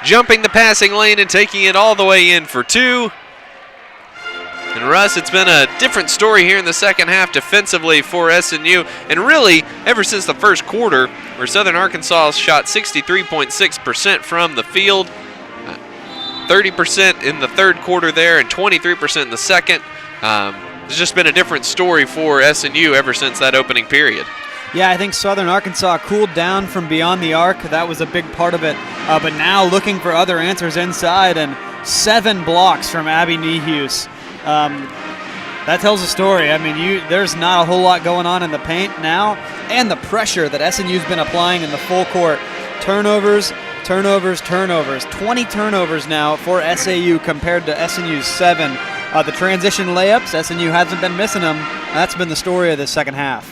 Jumping the passing lane and taking it all the way in for two. And Russ, it's been a different story here in the second half defensively for SNU. And really, ever since the first quarter, where Southern Arkansas shot 63.6% from the field, 30% in the third quarter there, and 23% in the second. It's just been a different story for SNU ever since that opening period. Yeah, I think Southern Arkansas cooled down from beyond the arc. That was a big part of it. But now looking for other answers inside, and 7 blocks from Abby Nihus. That tells a story. I mean, there's not a whole lot going on in the paint now, and the pressure that SNU's been applying in the full court. Turnovers. 20 turnovers now for SAU compared to SNU's 7. The transition layups, SNU hasn't been missing them. That's been the story of the second half.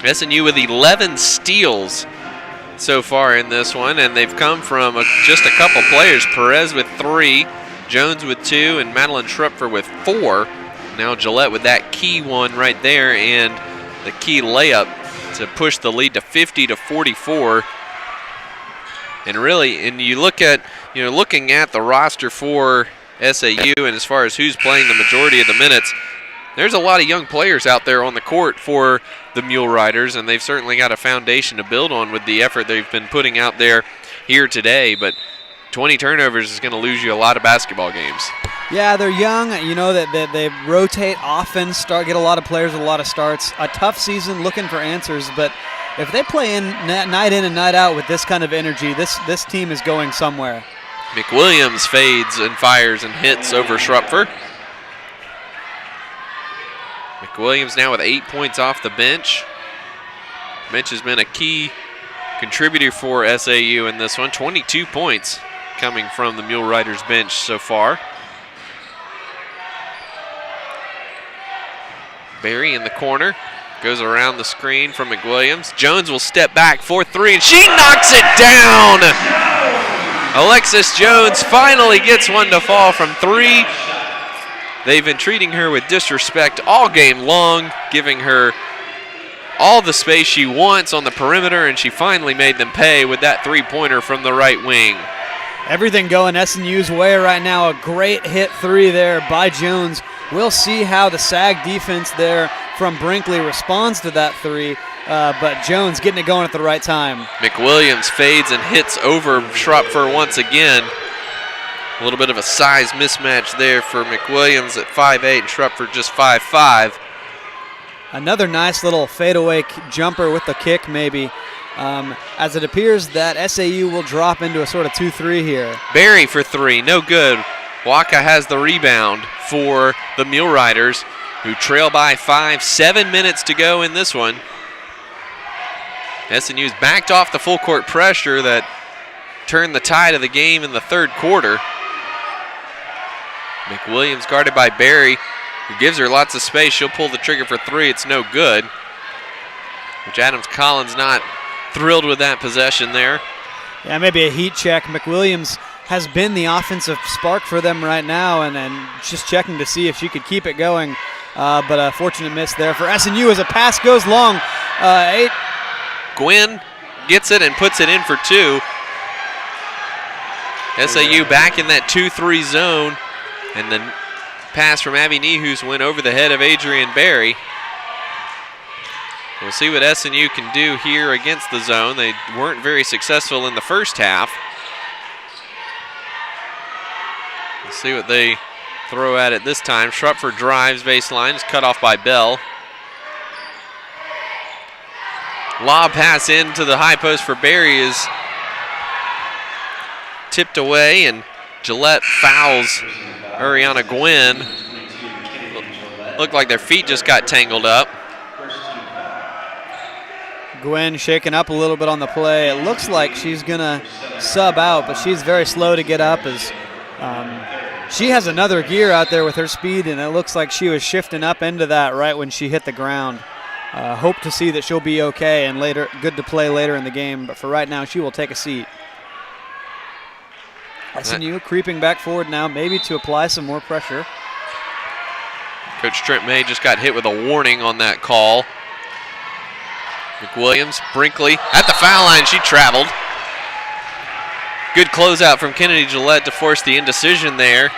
SNU with 11 steals so far in this one, and they've come from just a couple players. Perez with 3, Jones with 2, and Madeline Schrupfer with 4. Now Gillette with that key one right there and the key layup to push the lead to 50-44. And really, and you look at, looking at the roster for SAU and as far as who's playing the majority of the minutes, there's a lot of young players out there on the court for the Mule Riders, and they've certainly got a foundation to build on with the effort they've been putting out there here today. But 20 turnovers is going to lose you a lot of basketball games. Yeah, they're young. That they rotate often, get a lot of players with a lot of starts. A tough season looking for answers, but if they play night in and night out with this kind of energy, this team is going somewhere. McWilliams fades and fires and hits over Schrupfer. McWilliams now with 8 points off the bench. Bench has been a key contributor for SAU in this one. 22 points coming from the Mule Riders bench so far. Barry in the corner. Goes around the screen from McWilliams. Jones will step back for three, and she knocks it down! Alexis Jones finally gets one to fall from three. They've been treating her with disrespect all game long, giving her all the space she wants on the perimeter, and she finally made them pay with that three-pointer from the right wing. Everything going SNU's way right now. A great hit three there by Jones. We'll see how the SAG defense there from Brinkley responds to that three, but Jones getting it going at the right time. McWilliams fades and hits over Schrupfer once again. A little bit of a size mismatch there for McWilliams at 5'8", and Schrupfer just 5'5". Another nice little fadeaway jumper with the kick maybe, as it appears that SAU will drop into a sort of 2-3 here. Barry for three, no good. Waka has the rebound for the Mule Riders, who trail by 5, 7 minutes to go in this one. SNU's backed off the full court pressure that turned the tide of the game in the third quarter. McWilliams guarded by Barry, who gives her lots of space. She'll pull the trigger for three. It's no good. Which Adams Collins not thrilled with that possession there. Yeah, maybe a heat check. McWilliams has been the offensive spark for them right now, and just checking to see if she could keep it going. But a fortunate miss there for SNU as a pass goes long. Gwynn gets it and puts it in for two. SAU back in that 2-3 zone, and the pass from Abby Nehus went over the head of Adrian Barry. We'll see what SNU can do here against the zone. They weren't very successful in the first half. We'll see what they throw at it this time. Schrupfer drives baseline, is cut off by Bell. Lob pass into the high post for Barry is tipped away, and Gillette fouls Ariana Gwynn. Looked like their feet just got tangled up. Gwynn shaking up a little bit on the play. It looks like she's going to sub out, but she's very slow to get up as she has another gear out there with her speed, and it looks like she was shifting up into that right when she hit the ground. Hope to see that she'll be okay and later, good to play later in the game, but for right now she will take a seat. SNU creeping back forward now, maybe to apply some more pressure. Coach Trent May just got hit with a warning on that call. McWilliams, Brinkley at the foul line, she traveled. Good closeout from Kennedy Gillette to force the indecision there.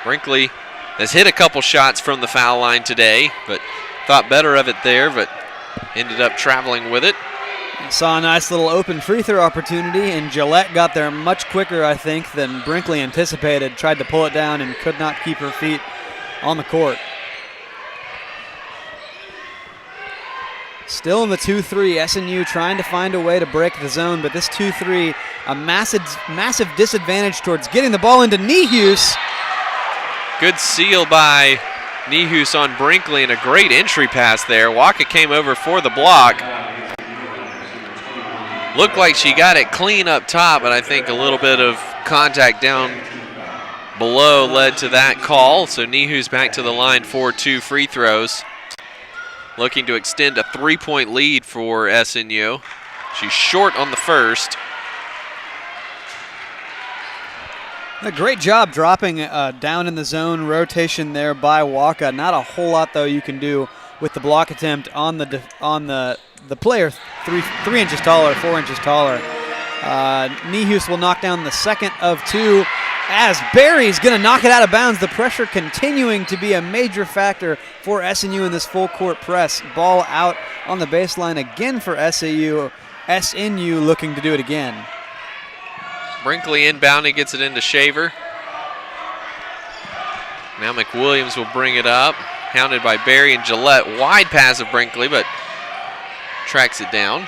Brinkley has hit a couple shots from the foul line today, but thought better of it there, but ended up traveling with it. Saw a nice little open free throw opportunity, and Gillette got there much quicker, I think, than Brinkley anticipated. Tried to pull it down and could not keep her feet on the court. Still in the 2-3, SNU trying to find a way to break the zone, but this 2-3, a massive disadvantage towards getting the ball into Nehus. Good seal by Nehus on Brinkley and a great entry pass there. Waka came over for the block. Looked like she got it clean up top, but I think a little bit of contact down below led to that call. So Nehus back to the line for 2 free throws. Looking to extend a 3-point lead for SNU. She's short on the first. A great job dropping down in the zone rotation there by Waka. Not a whole lot though you can do with the block attempt on the player 3 inches taller, 4 inches taller. Nihus will knock down the second of 2 as Barry's going to knock it out of bounds. The pressure continuing to be a major factor for SNU in this full court press. Ball out on the baseline again for SNU looking to do it again. Brinkley inbounding, gets it into Shaver. Now McWilliams will bring it up. Hounded by Barry and Gillette. Wide pass of Brinkley, but tracks it down.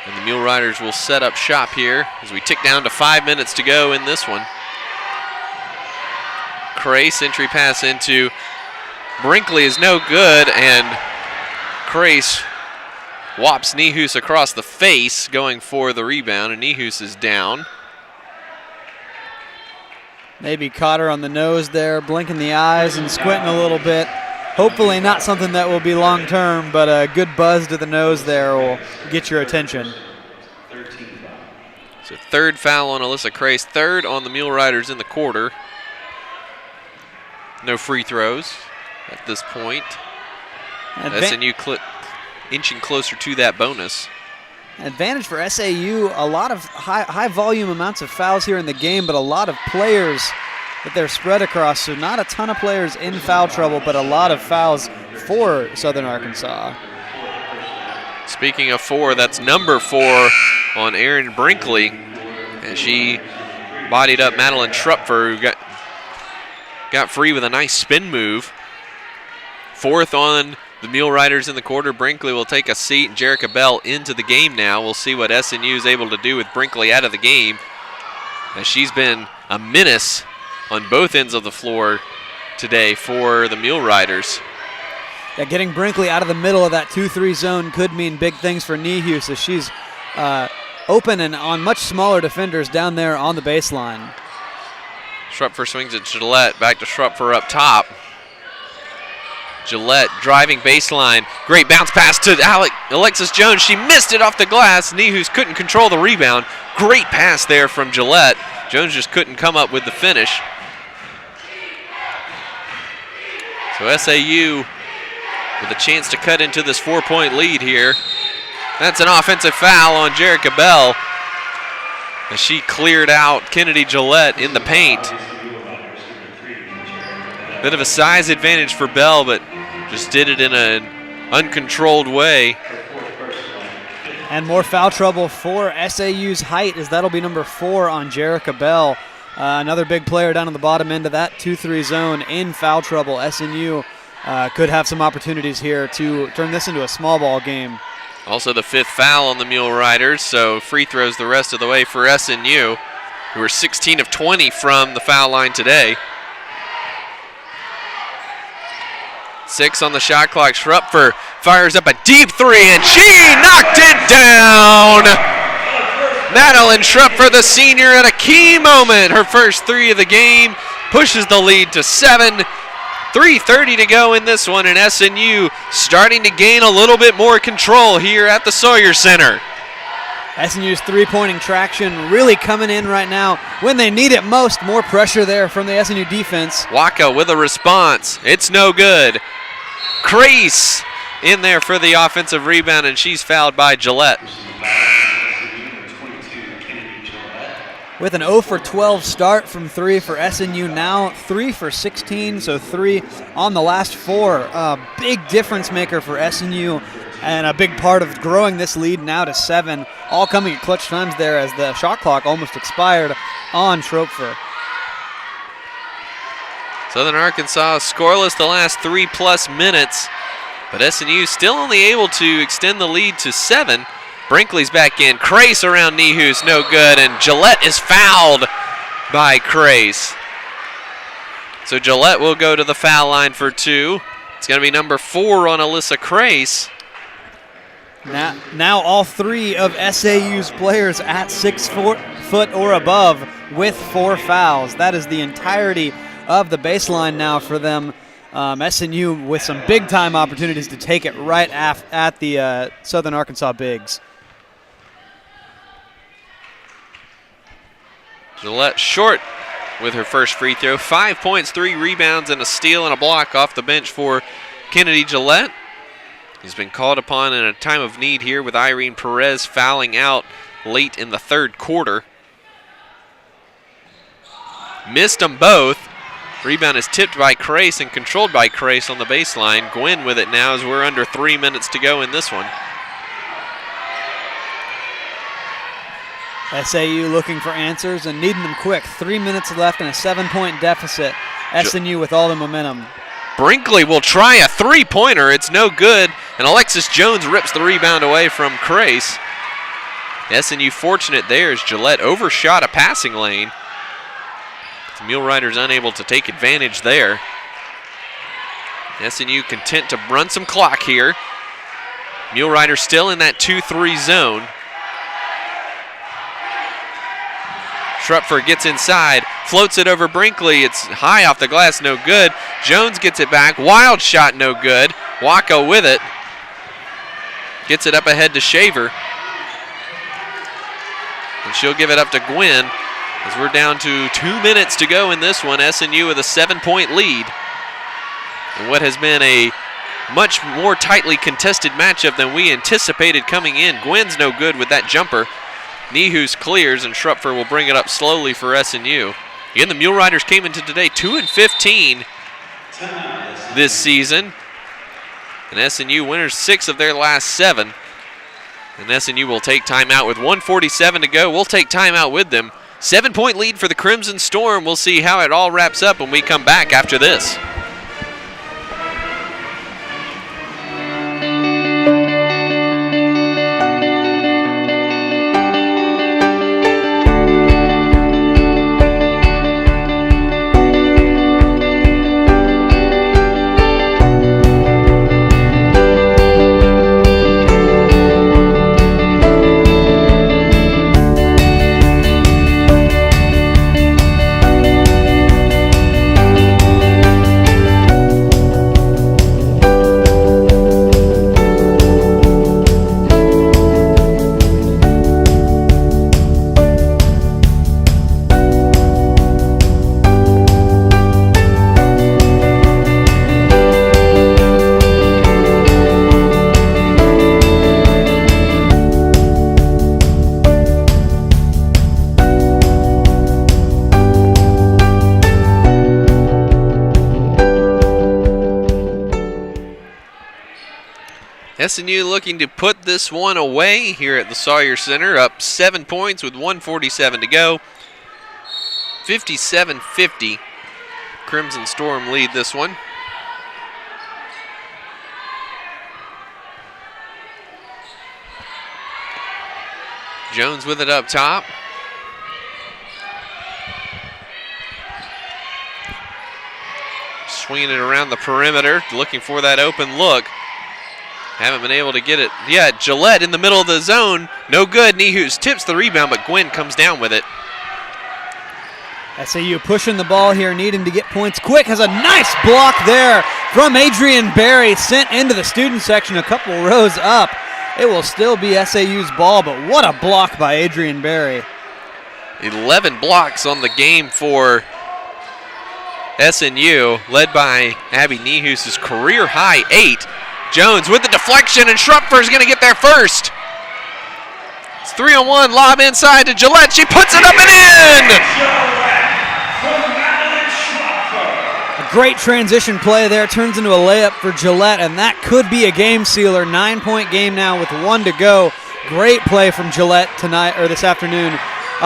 And the Mule Riders will set up shop here as we tick down to 5 minutes to go in this one. Crace, entry pass into Brinkley is no good, and Crace whops Nihus across the face going for the rebound, and Nihus is down. Maybe caught her on the nose there, blinking the eyes and squinting a little bit. Hopefully not something that will be long term, but a good buzz to the nose there will get your attention. So third foul on Alyssa Crace, third on the Mule Riders in the quarter. No free throws at this point. SNU inching closer to that bonus. Advantage for SAU, a lot of high volume amounts of fouls here in the game, but a lot of players that they're spread across. So not a ton of players in foul trouble, but a lot of fouls for Southern Arkansas. Speaking of 4, that's number 4 on Erin Brinkley, as she bodied up Madeline Schrupfer, who got free with a nice spin move. 4th on the Mule Riders in the quarter. Brinkley will take a seat, and Jerica Bell into the game now. We'll see what SNU is able to do with Brinkley out of the game, as she's been a menace on both ends of the floor today for the Mule Riders. Yeah, getting Brinkley out of the middle of that 2-3 zone could mean big things for Nihus, as she's open and on much smaller defenders down there on the baseline. Schrupfer swings it to Gillette, back to Schrupfer up top. Gillette driving baseline. Great bounce pass to Alexis Jones. She missed it off the glass. Nihus couldn't control the rebound. Great pass there from Gillette. Jones just couldn't come up with the finish. So SAU with a chance to cut into this 4-point lead here. That's an offensive foul on Jerica Bell, as she cleared out Kennedy Gillette in the paint. Bit of a size advantage for Bell, but just did it in an uncontrolled way. And more foul trouble for SAU's height, as that'll be number 4 on Jerica Bell. Another big player down on the bottom end of that 2-3 zone in foul trouble. SNU could have some opportunities here to turn this into a small ball game. Also the 5th foul on the Mule Riders, so free throws the rest of the way for SNU, who are 16 of 20 from the foul line today. 6 on the shot clock. Schrupfer fires up a deep 3, and she knocked it down! Madeline Schrupfer, the senior, at a key moment. Her first 3 of the game pushes the lead to 7. 3:30 to go in this one, and SNU starting to gain a little bit more control here at the Sawyer Center. SNU's three-pointing traction really coming in right now when they need it most. More pressure there from the SNU defense. Waka with a response. It's no good. Crease in there for the offensive rebound, and she's fouled by Gillette. With an 0 for 12 start from 3 for SNU now, 3 for 16, so 3 on the last 4. A big difference maker for SNU, and a big part of growing this lead now to 7, all coming at clutch times there as the shot clock almost expired on Schrupfer. Southern Arkansas scoreless the last 3+ minutes, but SNU still only able to extend the lead to 7. Brinkley's back in. Crace around Nihus, no good, and Gillette is fouled by Crace. So Gillette will go to the foul line for 2. It's going to be number 4 on Alyssa Crace. Now all 3 of SAU's players at 6 foot or above with 4 fouls. That is the entirety of the baseline now for them. SNU with some big-time opportunities to take it right at the Southern Arkansas bigs. Gillette short with her first free throw. 5 points, 3 rebounds, and a steal and a block off the bench for Kennedy Gillette. He's been called upon in a time of need here with Irene Perez fouling out late in the third quarter. Missed them both. Rebound is tipped by Crace and controlled by Crace on the baseline. Gwynn with it now as we're under 3 minutes to go in this one. SAU looking for answers and needing them quick. 3 minutes left and a 7-point deficit. SNU with all the momentum. Brinkley will try a three-pointer. It's no good, and Alexis Jones rips the rebound away from Crace. SNU fortunate there as Gillette overshot a passing lane. The Mule Riders unable to take advantage there. SNU content to run some clock here. Mule Riders still in that 2-3 zone. Schrupfer gets inside, floats it over Brinkley. It's high off the glass, no good. Jones gets it back, wild shot, no good. Waka with it. Gets it up ahead to Shaver. And she'll give it up to Gwynn as we're down to 2 minutes to go in this one. SNU with a 7-point lead. And what has been a much more tightly contested matchup than we anticipated coming in. Gwynn's no good with that jumper. Nehus clears, and Schrupfer will bring it up slowly for SNU. Again, the Mule Riders came into today 2-15 this season. And SNU winners 6 of their last 7. And SNU will take timeout with 1:47 to go. We'll take timeout with them. 7-point lead for the Crimson Storm. We'll see how it all wraps up when we come back after this. SNU looking to put this one away here at the Sawyer Center, up 7 points with 1:47 to go. 57-50. Crimson Storm lead this one. Jones with it up top. Swinging it around the perimeter, looking for that open look. Haven't been able to get it. Yeah, Gillette in the middle of the zone. No good. Nehus tips the rebound, but Gwynn comes down with it. SAU pushing the ball here, needing to get points quick. Has a nice block there from Adrian Berry, sent into the student section a couple rows up. It will still be SAU's ball, but what a block by Adrian Berry. 11 blocks on the game for SNU, led by Abby Nehus' career high 8. Jones with the deflection, and Schrupfer's going to get there first. It's 3-on-1, lob inside to Gillette. She puts it up and in! A great transition play there, turns into a layup for Gillette, and that could be a game sealer. 9-point game now with 1 to go. Great play from Gillette tonight, or this afternoon,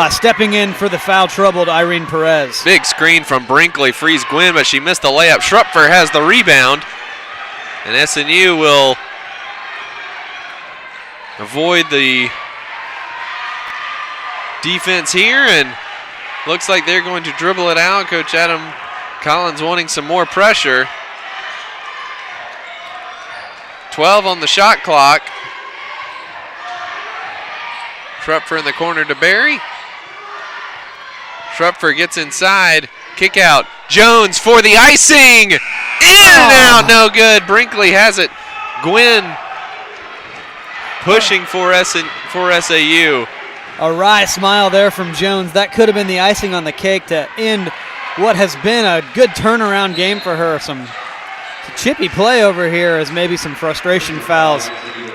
stepping in for the foul-troubled Irene Perez. Big screen from Brinkley, frees Gwynn, but she missed the layup. Schrupfer has the rebound. And SNU will avoid the defense here, and looks like they're going to dribble it out. Coach Adam Collins wanting some more pressure. 12 on the shot clock. Schrupfer in the corner to Berry. Schrupfer gets inside. Kick out. Jones for the icing. In and out, no good. Brinkley has it. Gwynn pushing for SAU. A wry smile there from Jones. That could have been the icing on the cake to end what has been a good turnaround game for her. Some chippy play over here as maybe some frustration fouls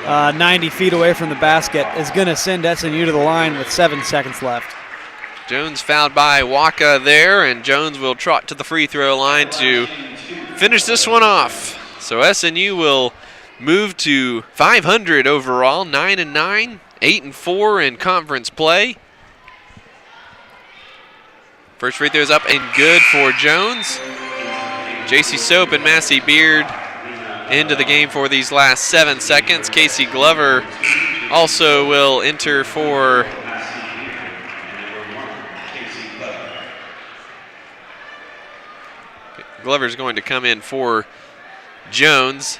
90 feet away from the basket is going to send SNU to the line with 7 seconds left. Jones fouled by Waka there, and Jones will trot to the free throw line to finish this one off. So SNU will move to 500 overall, 9-9, 8-4 in conference play. First free throw is up and good for Jones. JC Soap and Massey Beard into the game for these last 7 seconds. Casey Glover also will enter for Glover's going to come in for Jones.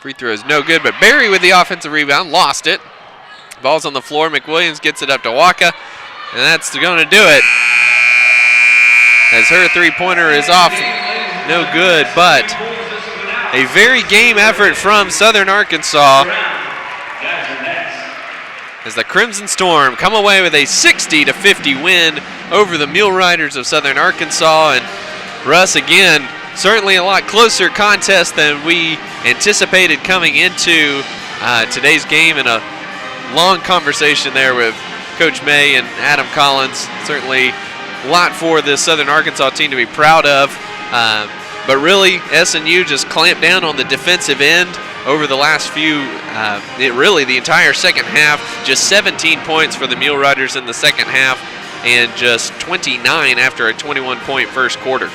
Free throw is no good, but Barry with the offensive rebound, lost it. Ball's on the floor. McWilliams gets it up to Waka, and that's going to do it. As her three-pointer is off, no good, but a very game effort from Southern Arkansas as the Crimson Storm come away with a 60-50 win over the Mule Riders of Southern Arkansas. And Russ, again, certainly a lot closer contest than we anticipated coming into today's game, and a long conversation there with Coach May and Adam Collins. Certainly a lot for this Southern Arkansas team to be proud of. But really, SNU just clamped down on the defensive end over the last few, really the entire second half. Just 17 points for the Mule Riders in the second half, and just 29 after a 21-point first quarter.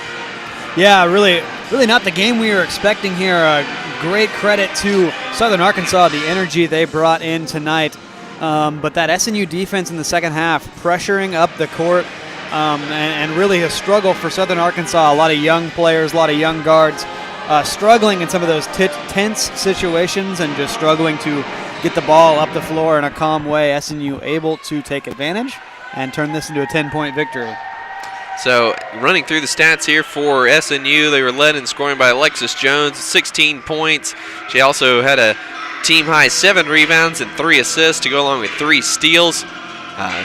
Yeah, really not the game we were expecting here. Great credit to Southern Arkansas, the energy they brought in tonight. But that SNU defense in the second half, pressuring up the court, and really a struggle for Southern Arkansas. A lot of young players, a lot of young guards, struggling in some of those tense situations and just struggling to get the ball up the floor in a calm way. SNU able to take advantage and turn this into a 10-point victory. So running through the stats here for SNU, they were led in scoring by Alexis Jones, 16 points. She also had a team-high 7 rebounds and 3 assists to go along with 3 steals.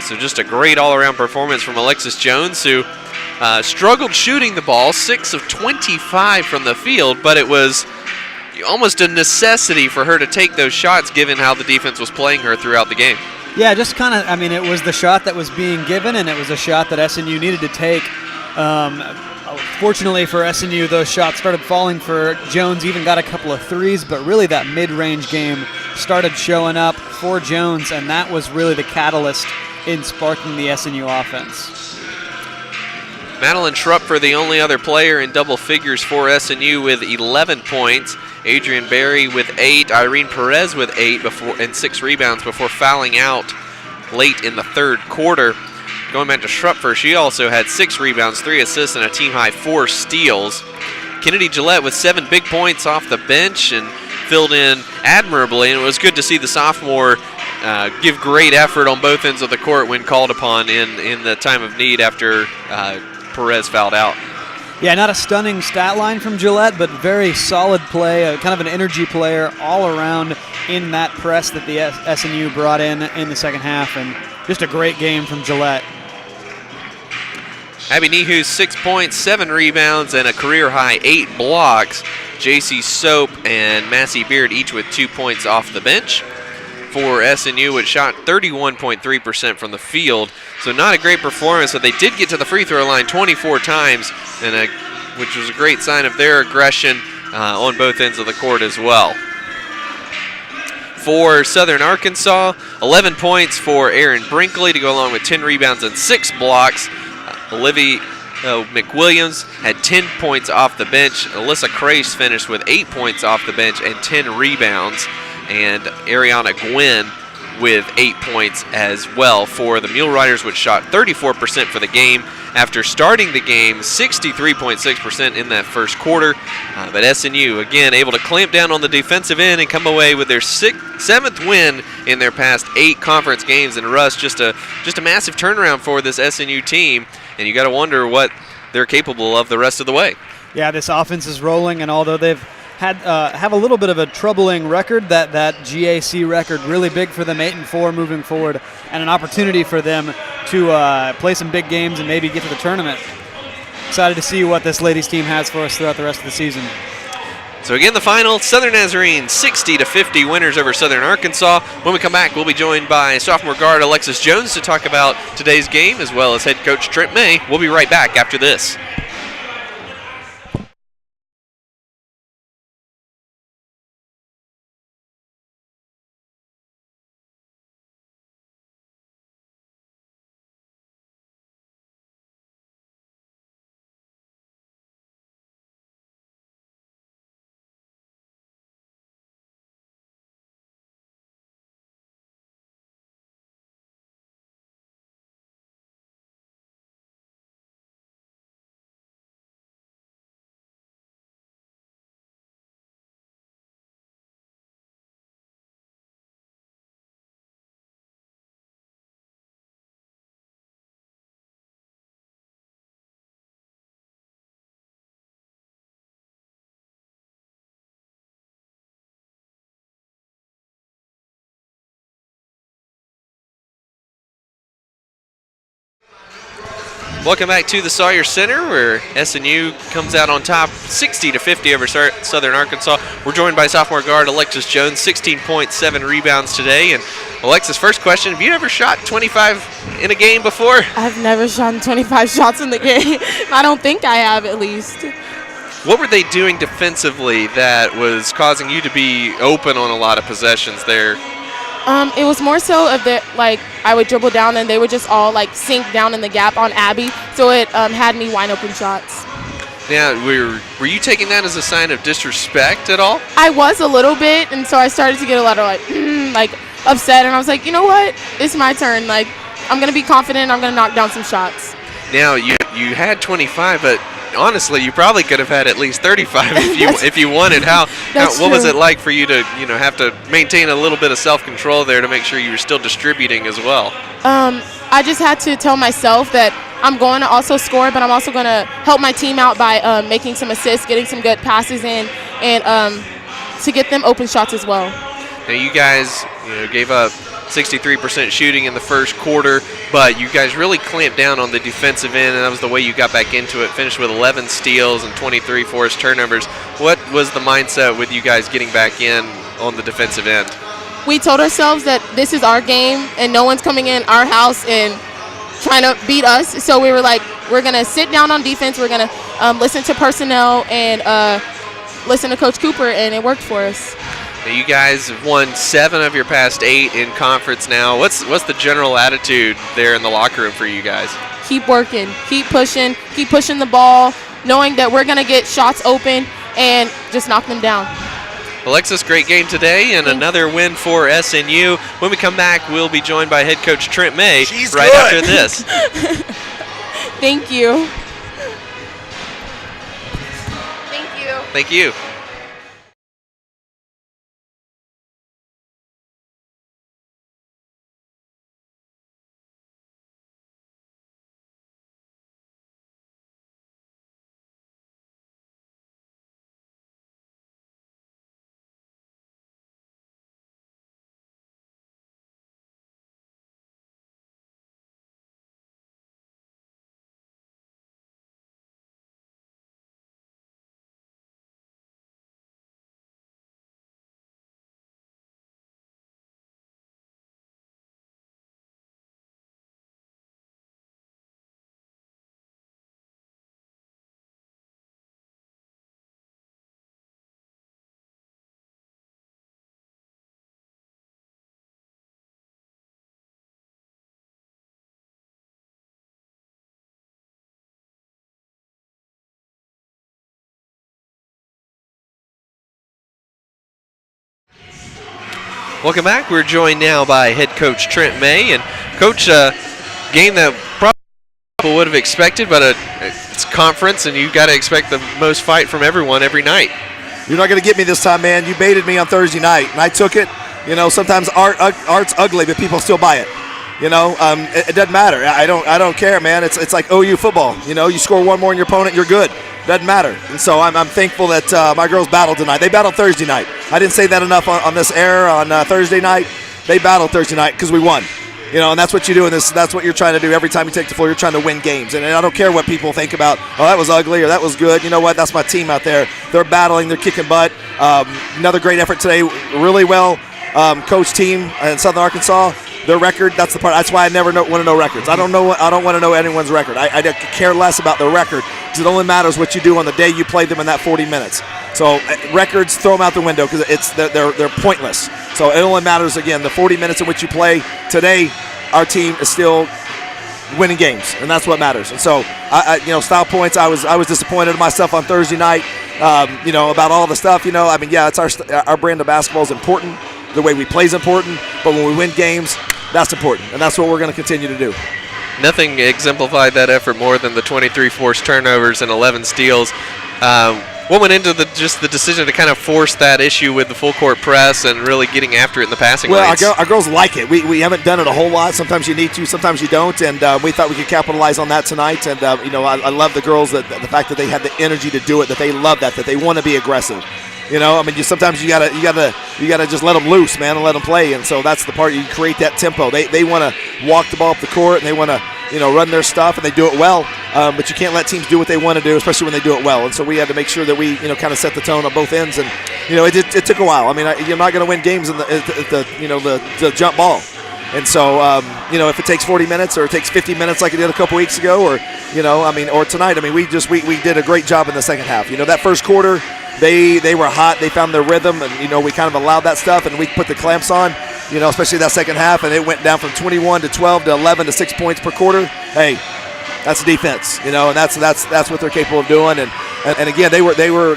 So just a great all-around performance from Alexis Jones, who struggled shooting the ball, 6 of 25 from the field, but it was almost a necessity for her to take those shots given how the defense was playing her throughout the game. Yeah, just kind of, it was the shot that was being given, and it was a shot that SNU needed to take. Fortunately for SNU, those shots started falling for Jones, even got a couple of threes, but really that mid-range game started showing up for Jones, and that was really the catalyst in sparking the SNU offense. Madeline Schrupfer, the only other player in double figures for SNU with 11 points. Adrian Berry with 8. Irene Perez with 8 and 6 rebounds before fouling out late in the third quarter. Going back to Schrupfer, she also had 6 rebounds, 3 assists, and a team-high 4 steals. Kennedy Gillette with 7 big points off the bench and filled in admirably, and it was good to see the sophomore give great effort on both ends of the court when called upon in the time of need after Perez fouled out. Yeah, not a stunning stat line from Gillette, but very solid play, kind of an energy player all around in that press that the SNU brought in the second half, and just a great game from Gillette. Abby Nehu, 6 points, 7 rebounds, and a career-high 8 blocks. JC Soap and Massey Beard each with 2 points off the bench. For SNU, which shot 31.3% from the field. So not a great performance, but they did get to the free throw line 24 times, which was a great sign of their aggression on both ends of the court as well. For Southern Arkansas, 11 points for Aaron Brinkley to go along with 10 rebounds and 6 blocks. Olivia McWilliams had 10 points off the bench. Alyssa Crace finished with 8 points off the bench and 10 rebounds. And Ariana Gwynn with 8 points as well for the Mule Riders, which shot 34% for the game after starting the game 63.6% in that first quarter. But SNU, again, able to clamp down on the defensive end and come away with their 7th win in their past 8 conference games. And Russ, just a massive turnaround for this SNU team, and you got to wonder what they're capable of the rest of the way. Yeah, this offense is rolling, and although they've have a little bit of a troubling record, that GAC record, really big for them, 8-4 moving forward, and an opportunity for them to play some big games and maybe get to the tournament. Excited to see what this ladies team has for us throughout the rest of the season. So again, the final, Southern Nazarene 60-50 winners over Southern Arkansas. When we come back, we'll be joined by sophomore guard Alexis Jones to talk about today's game, as well as head coach Trent May. We'll be right back after this. Welcome back to the Sawyer Center, where SNU comes out on top 60-50 over Southern Arkansas. We're joined by sophomore guard Alexis Jones, 16.7 rebounds today. And Alexis, first question, have you ever shot 25 in a game before? I've never shot 25 shots in the game. I don't think I have, at least. What were they doing defensively that was causing you to be open on a lot of possessions there? It was more so of the, I would dribble down and they would just all sink down in the gap on Abby, so it had me wide open shots. Now, were you taking that as a sign of disrespect at all? I was a little bit, and so I started to get a lot of upset, and I was like, you know what? It's my turn. I'm gonna be confident. I'm gonna knock down some shots. Now you had 25, but honestly, you probably could have had at least 35 if you wanted. What was it like for you to have to maintain a little bit of self-control there to make sure you were still distributing as well? I just had to tell myself that I'm going to also score, but I'm also going to help my team out by making some assists, getting some good passes in, and to get them open shots as well. Now you guys gave up 63% shooting in the first quarter, but you guys really clamped down on the defensive end, and that was the way you got back into it. Finished with 11 steals and 23 forced turnovers. What was the mindset with you guys getting back in on the defensive end? We told ourselves that this is our game, and no one's coming in our house and trying to beat us. So we were like, we're going to sit down on defense. We're going to listen to personnel and listen to Coach Cooper, and it worked for us. Now you guys have won 7 of your past 8 in conference now. What's the general attitude there in the locker room for you guys? Keep working, keep pushing the ball, knowing that we're going to get shots open and just knock them down. Alexis, great game today and another win for SNU. When we come back, we'll be joined by head coach Trent May after this. Thank you. Thank you. Thank you. Welcome back. We're joined now by head coach Trent May. And coach, game that probably would have expected, but it's conference, and you've got to expect the most fight from everyone every night. You're not going to get me this time, man. You baited me on Thursday night, and I took it. Sometimes art's ugly, but people still buy it. It doesn't matter. I don't care, man. It's like OU football. You score one more than your opponent, you're good. Doesn't matter. And so I'm thankful that my girls battled tonight. They battled Thursday night. I didn't say that enough on this air on Thursday night. They battled Thursday night because we won. And that's what you do in this. That's what you're trying to do every time you take the floor. You're trying to win games. And I don't care what people think about, that was ugly or that was good. You know what? That's my team out there. They're battling. They're kicking butt. Another great effort today. Really well coached team in Southern Arkansas. Their record, that's the part. That's why I never want to know records. I don't want to know anyone's record. I care less about the record because it only matters what you do on the day you play them in that 40 minutes. So records, throw them out the window because they're pointless. So it only matters, again, the 40 minutes in which you play. Today, our team is still winning games, and that's what matters. And so, style points, I was disappointed in myself on Thursday night, about all the stuff. It's our brand of basketball is important. The way we play is important, but when we win games, that's important, and that's what we're going to continue to do. Nothing exemplified that effort more than the 23 forced turnovers and 11 steals. What went into the decision to kind of force that issue with the full court press and really getting after it in the passing lanes? Our girls like it. We haven't done it a whole lot. Sometimes you need to, sometimes you don't, and we thought we could capitalize on that tonight. And I love the girls, the fact that they had the energy to do it, that they love that they want to be aggressive. Sometimes you gotta just let them loose, man, and let them play. And so that's the part, you create that tempo. They want to walk the ball up the court, and they want to run their stuff, and they do it well. But you can't let teams do what they want to do, especially when they do it well. And so we had to make sure that we kind of set the tone on both ends. And it took a while. I mean, you're not going to win games in the jump ball. And so if it takes 40 minutes or it takes 50 minutes like it did a couple weeks ago, or or tonight, we did a great job in the second half. That first quarter. They were hot. They found their rhythm, and we kind of allowed that stuff, and we put the clamps on, especially that second half, and it went down from 21 to 12 to 11 to 6 points per quarter. Hey, that's defense, and that's what they're capable of doing. And again, they were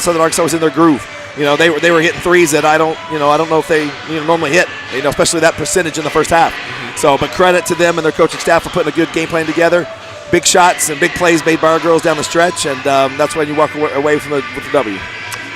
Southern Arkansas was in their groove. They were hitting threes that I don't know if they normally hit, especially that percentage in the first half. Mm-hmm. So, but credit to them and their coaching staff for putting a good game plan together. Big shots and big plays made by our girls down the stretch, and that's when you walk away with the W.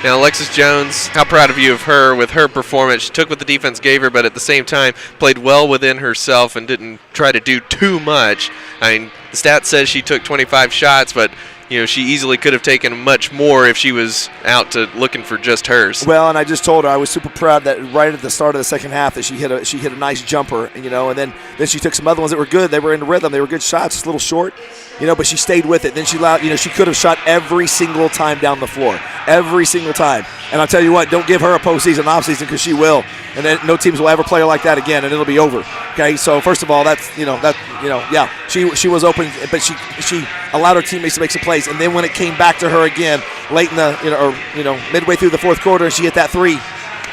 Now, Alexis Jones, how proud of you of her with her performance. She took what the defense gave her, but at the same time played well within herself and didn't try to do too much. The stat says she took 25 shots, but she easily could have taken much more if she was out to looking for just hers. Well, and I just told her I was super proud that right at the start of the second half that she hit a nice jumper, and then she took some other ones that were good. They were in the rhythm. They were good shots, just a little short, but she stayed with it. Then she allowed, she could have shot every single time down the floor, every single time. And I'll tell you what, don't give her a postseason, offseason, because she will. And then no teams will ever play her like that again, and it'll be over. Okay, so first of all, she was open, but she allowed her teammates to make some plays. And then when it came back to her again, late in the midway through the fourth quarter, and she hit that three.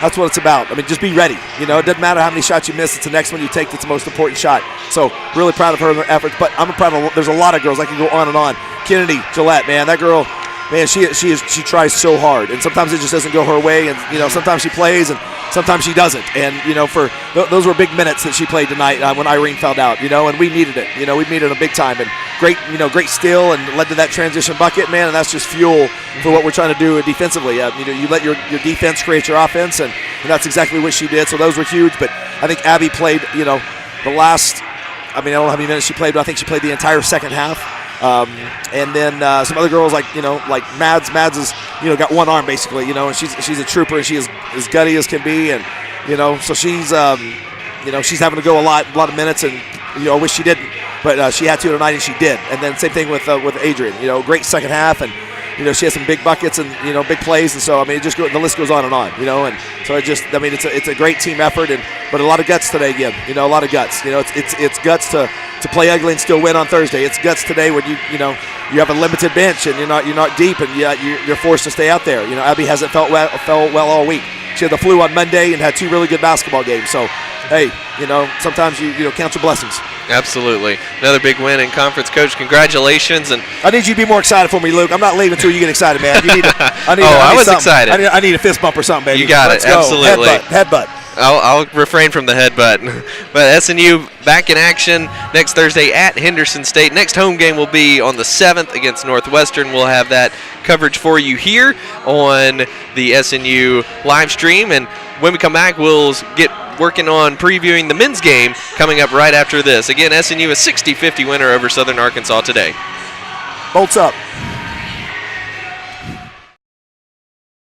That's what it's about. Just be ready. It doesn't matter how many shots you miss. It's the next one you take that's the most important shot. So really proud of her and her efforts. But I'm proud of. There's a lot of girls. I can go on and on. Kennedy, Gillette, man, that girl. Man, she tries so hard, and sometimes it just doesn't go her way, and sometimes she plays, and sometimes she doesn't, and those were big minutes that she played tonight when Irene fouled out, and we needed it, we needed it big time, and great steal, and led to that transition bucket, man, and that's just fuel for what we're trying to do defensively. You let your defense create your offense, and that's exactly what she did. So those were huge, but I think Abby played, the last, I don't know how many minutes she played, but I think she played the entire second half. And then some other girls like Mads. Mads has got one arm basically, and she's a trooper, and she is as gutty as can be, and so she's she's having to go a lot of minutes, and I wish she didn't, but she had to tonight, and she did. And then same thing with Adrian, great second half, and she has some big buckets and big plays, and so the list goes on, and so it's a great team effort, but a lot of guts today again, a lot of guts. It's guts to play ugly and still win on Thursday. It's guts today when you have a limited bench and you're not deep, and you're forced to stay out there. Abby hasn't felt well all week. She had the flu on Monday and had 2 really good basketball games. So hey, sometimes you count your blessings. Absolutely. Another big win in conference. Coach, congratulations. And I need you to be more excited for me, Luke. I'm not leaving until you get excited, man. I was excited. I need a fist bump or something, baby. You got Let's it. Go. Absolutely. Headbutt. I'll refrain from the headbutt. But SNU back in action next Thursday at Henderson State. Next home game will be on the 7th against Northwestern. We'll have that coverage for you here on the SNU live stream. And when we come back, we'll get working on previewing the men's game coming up right after this. Again, SNU a 60-50 winner over Southern Arkansas today. Bolts up.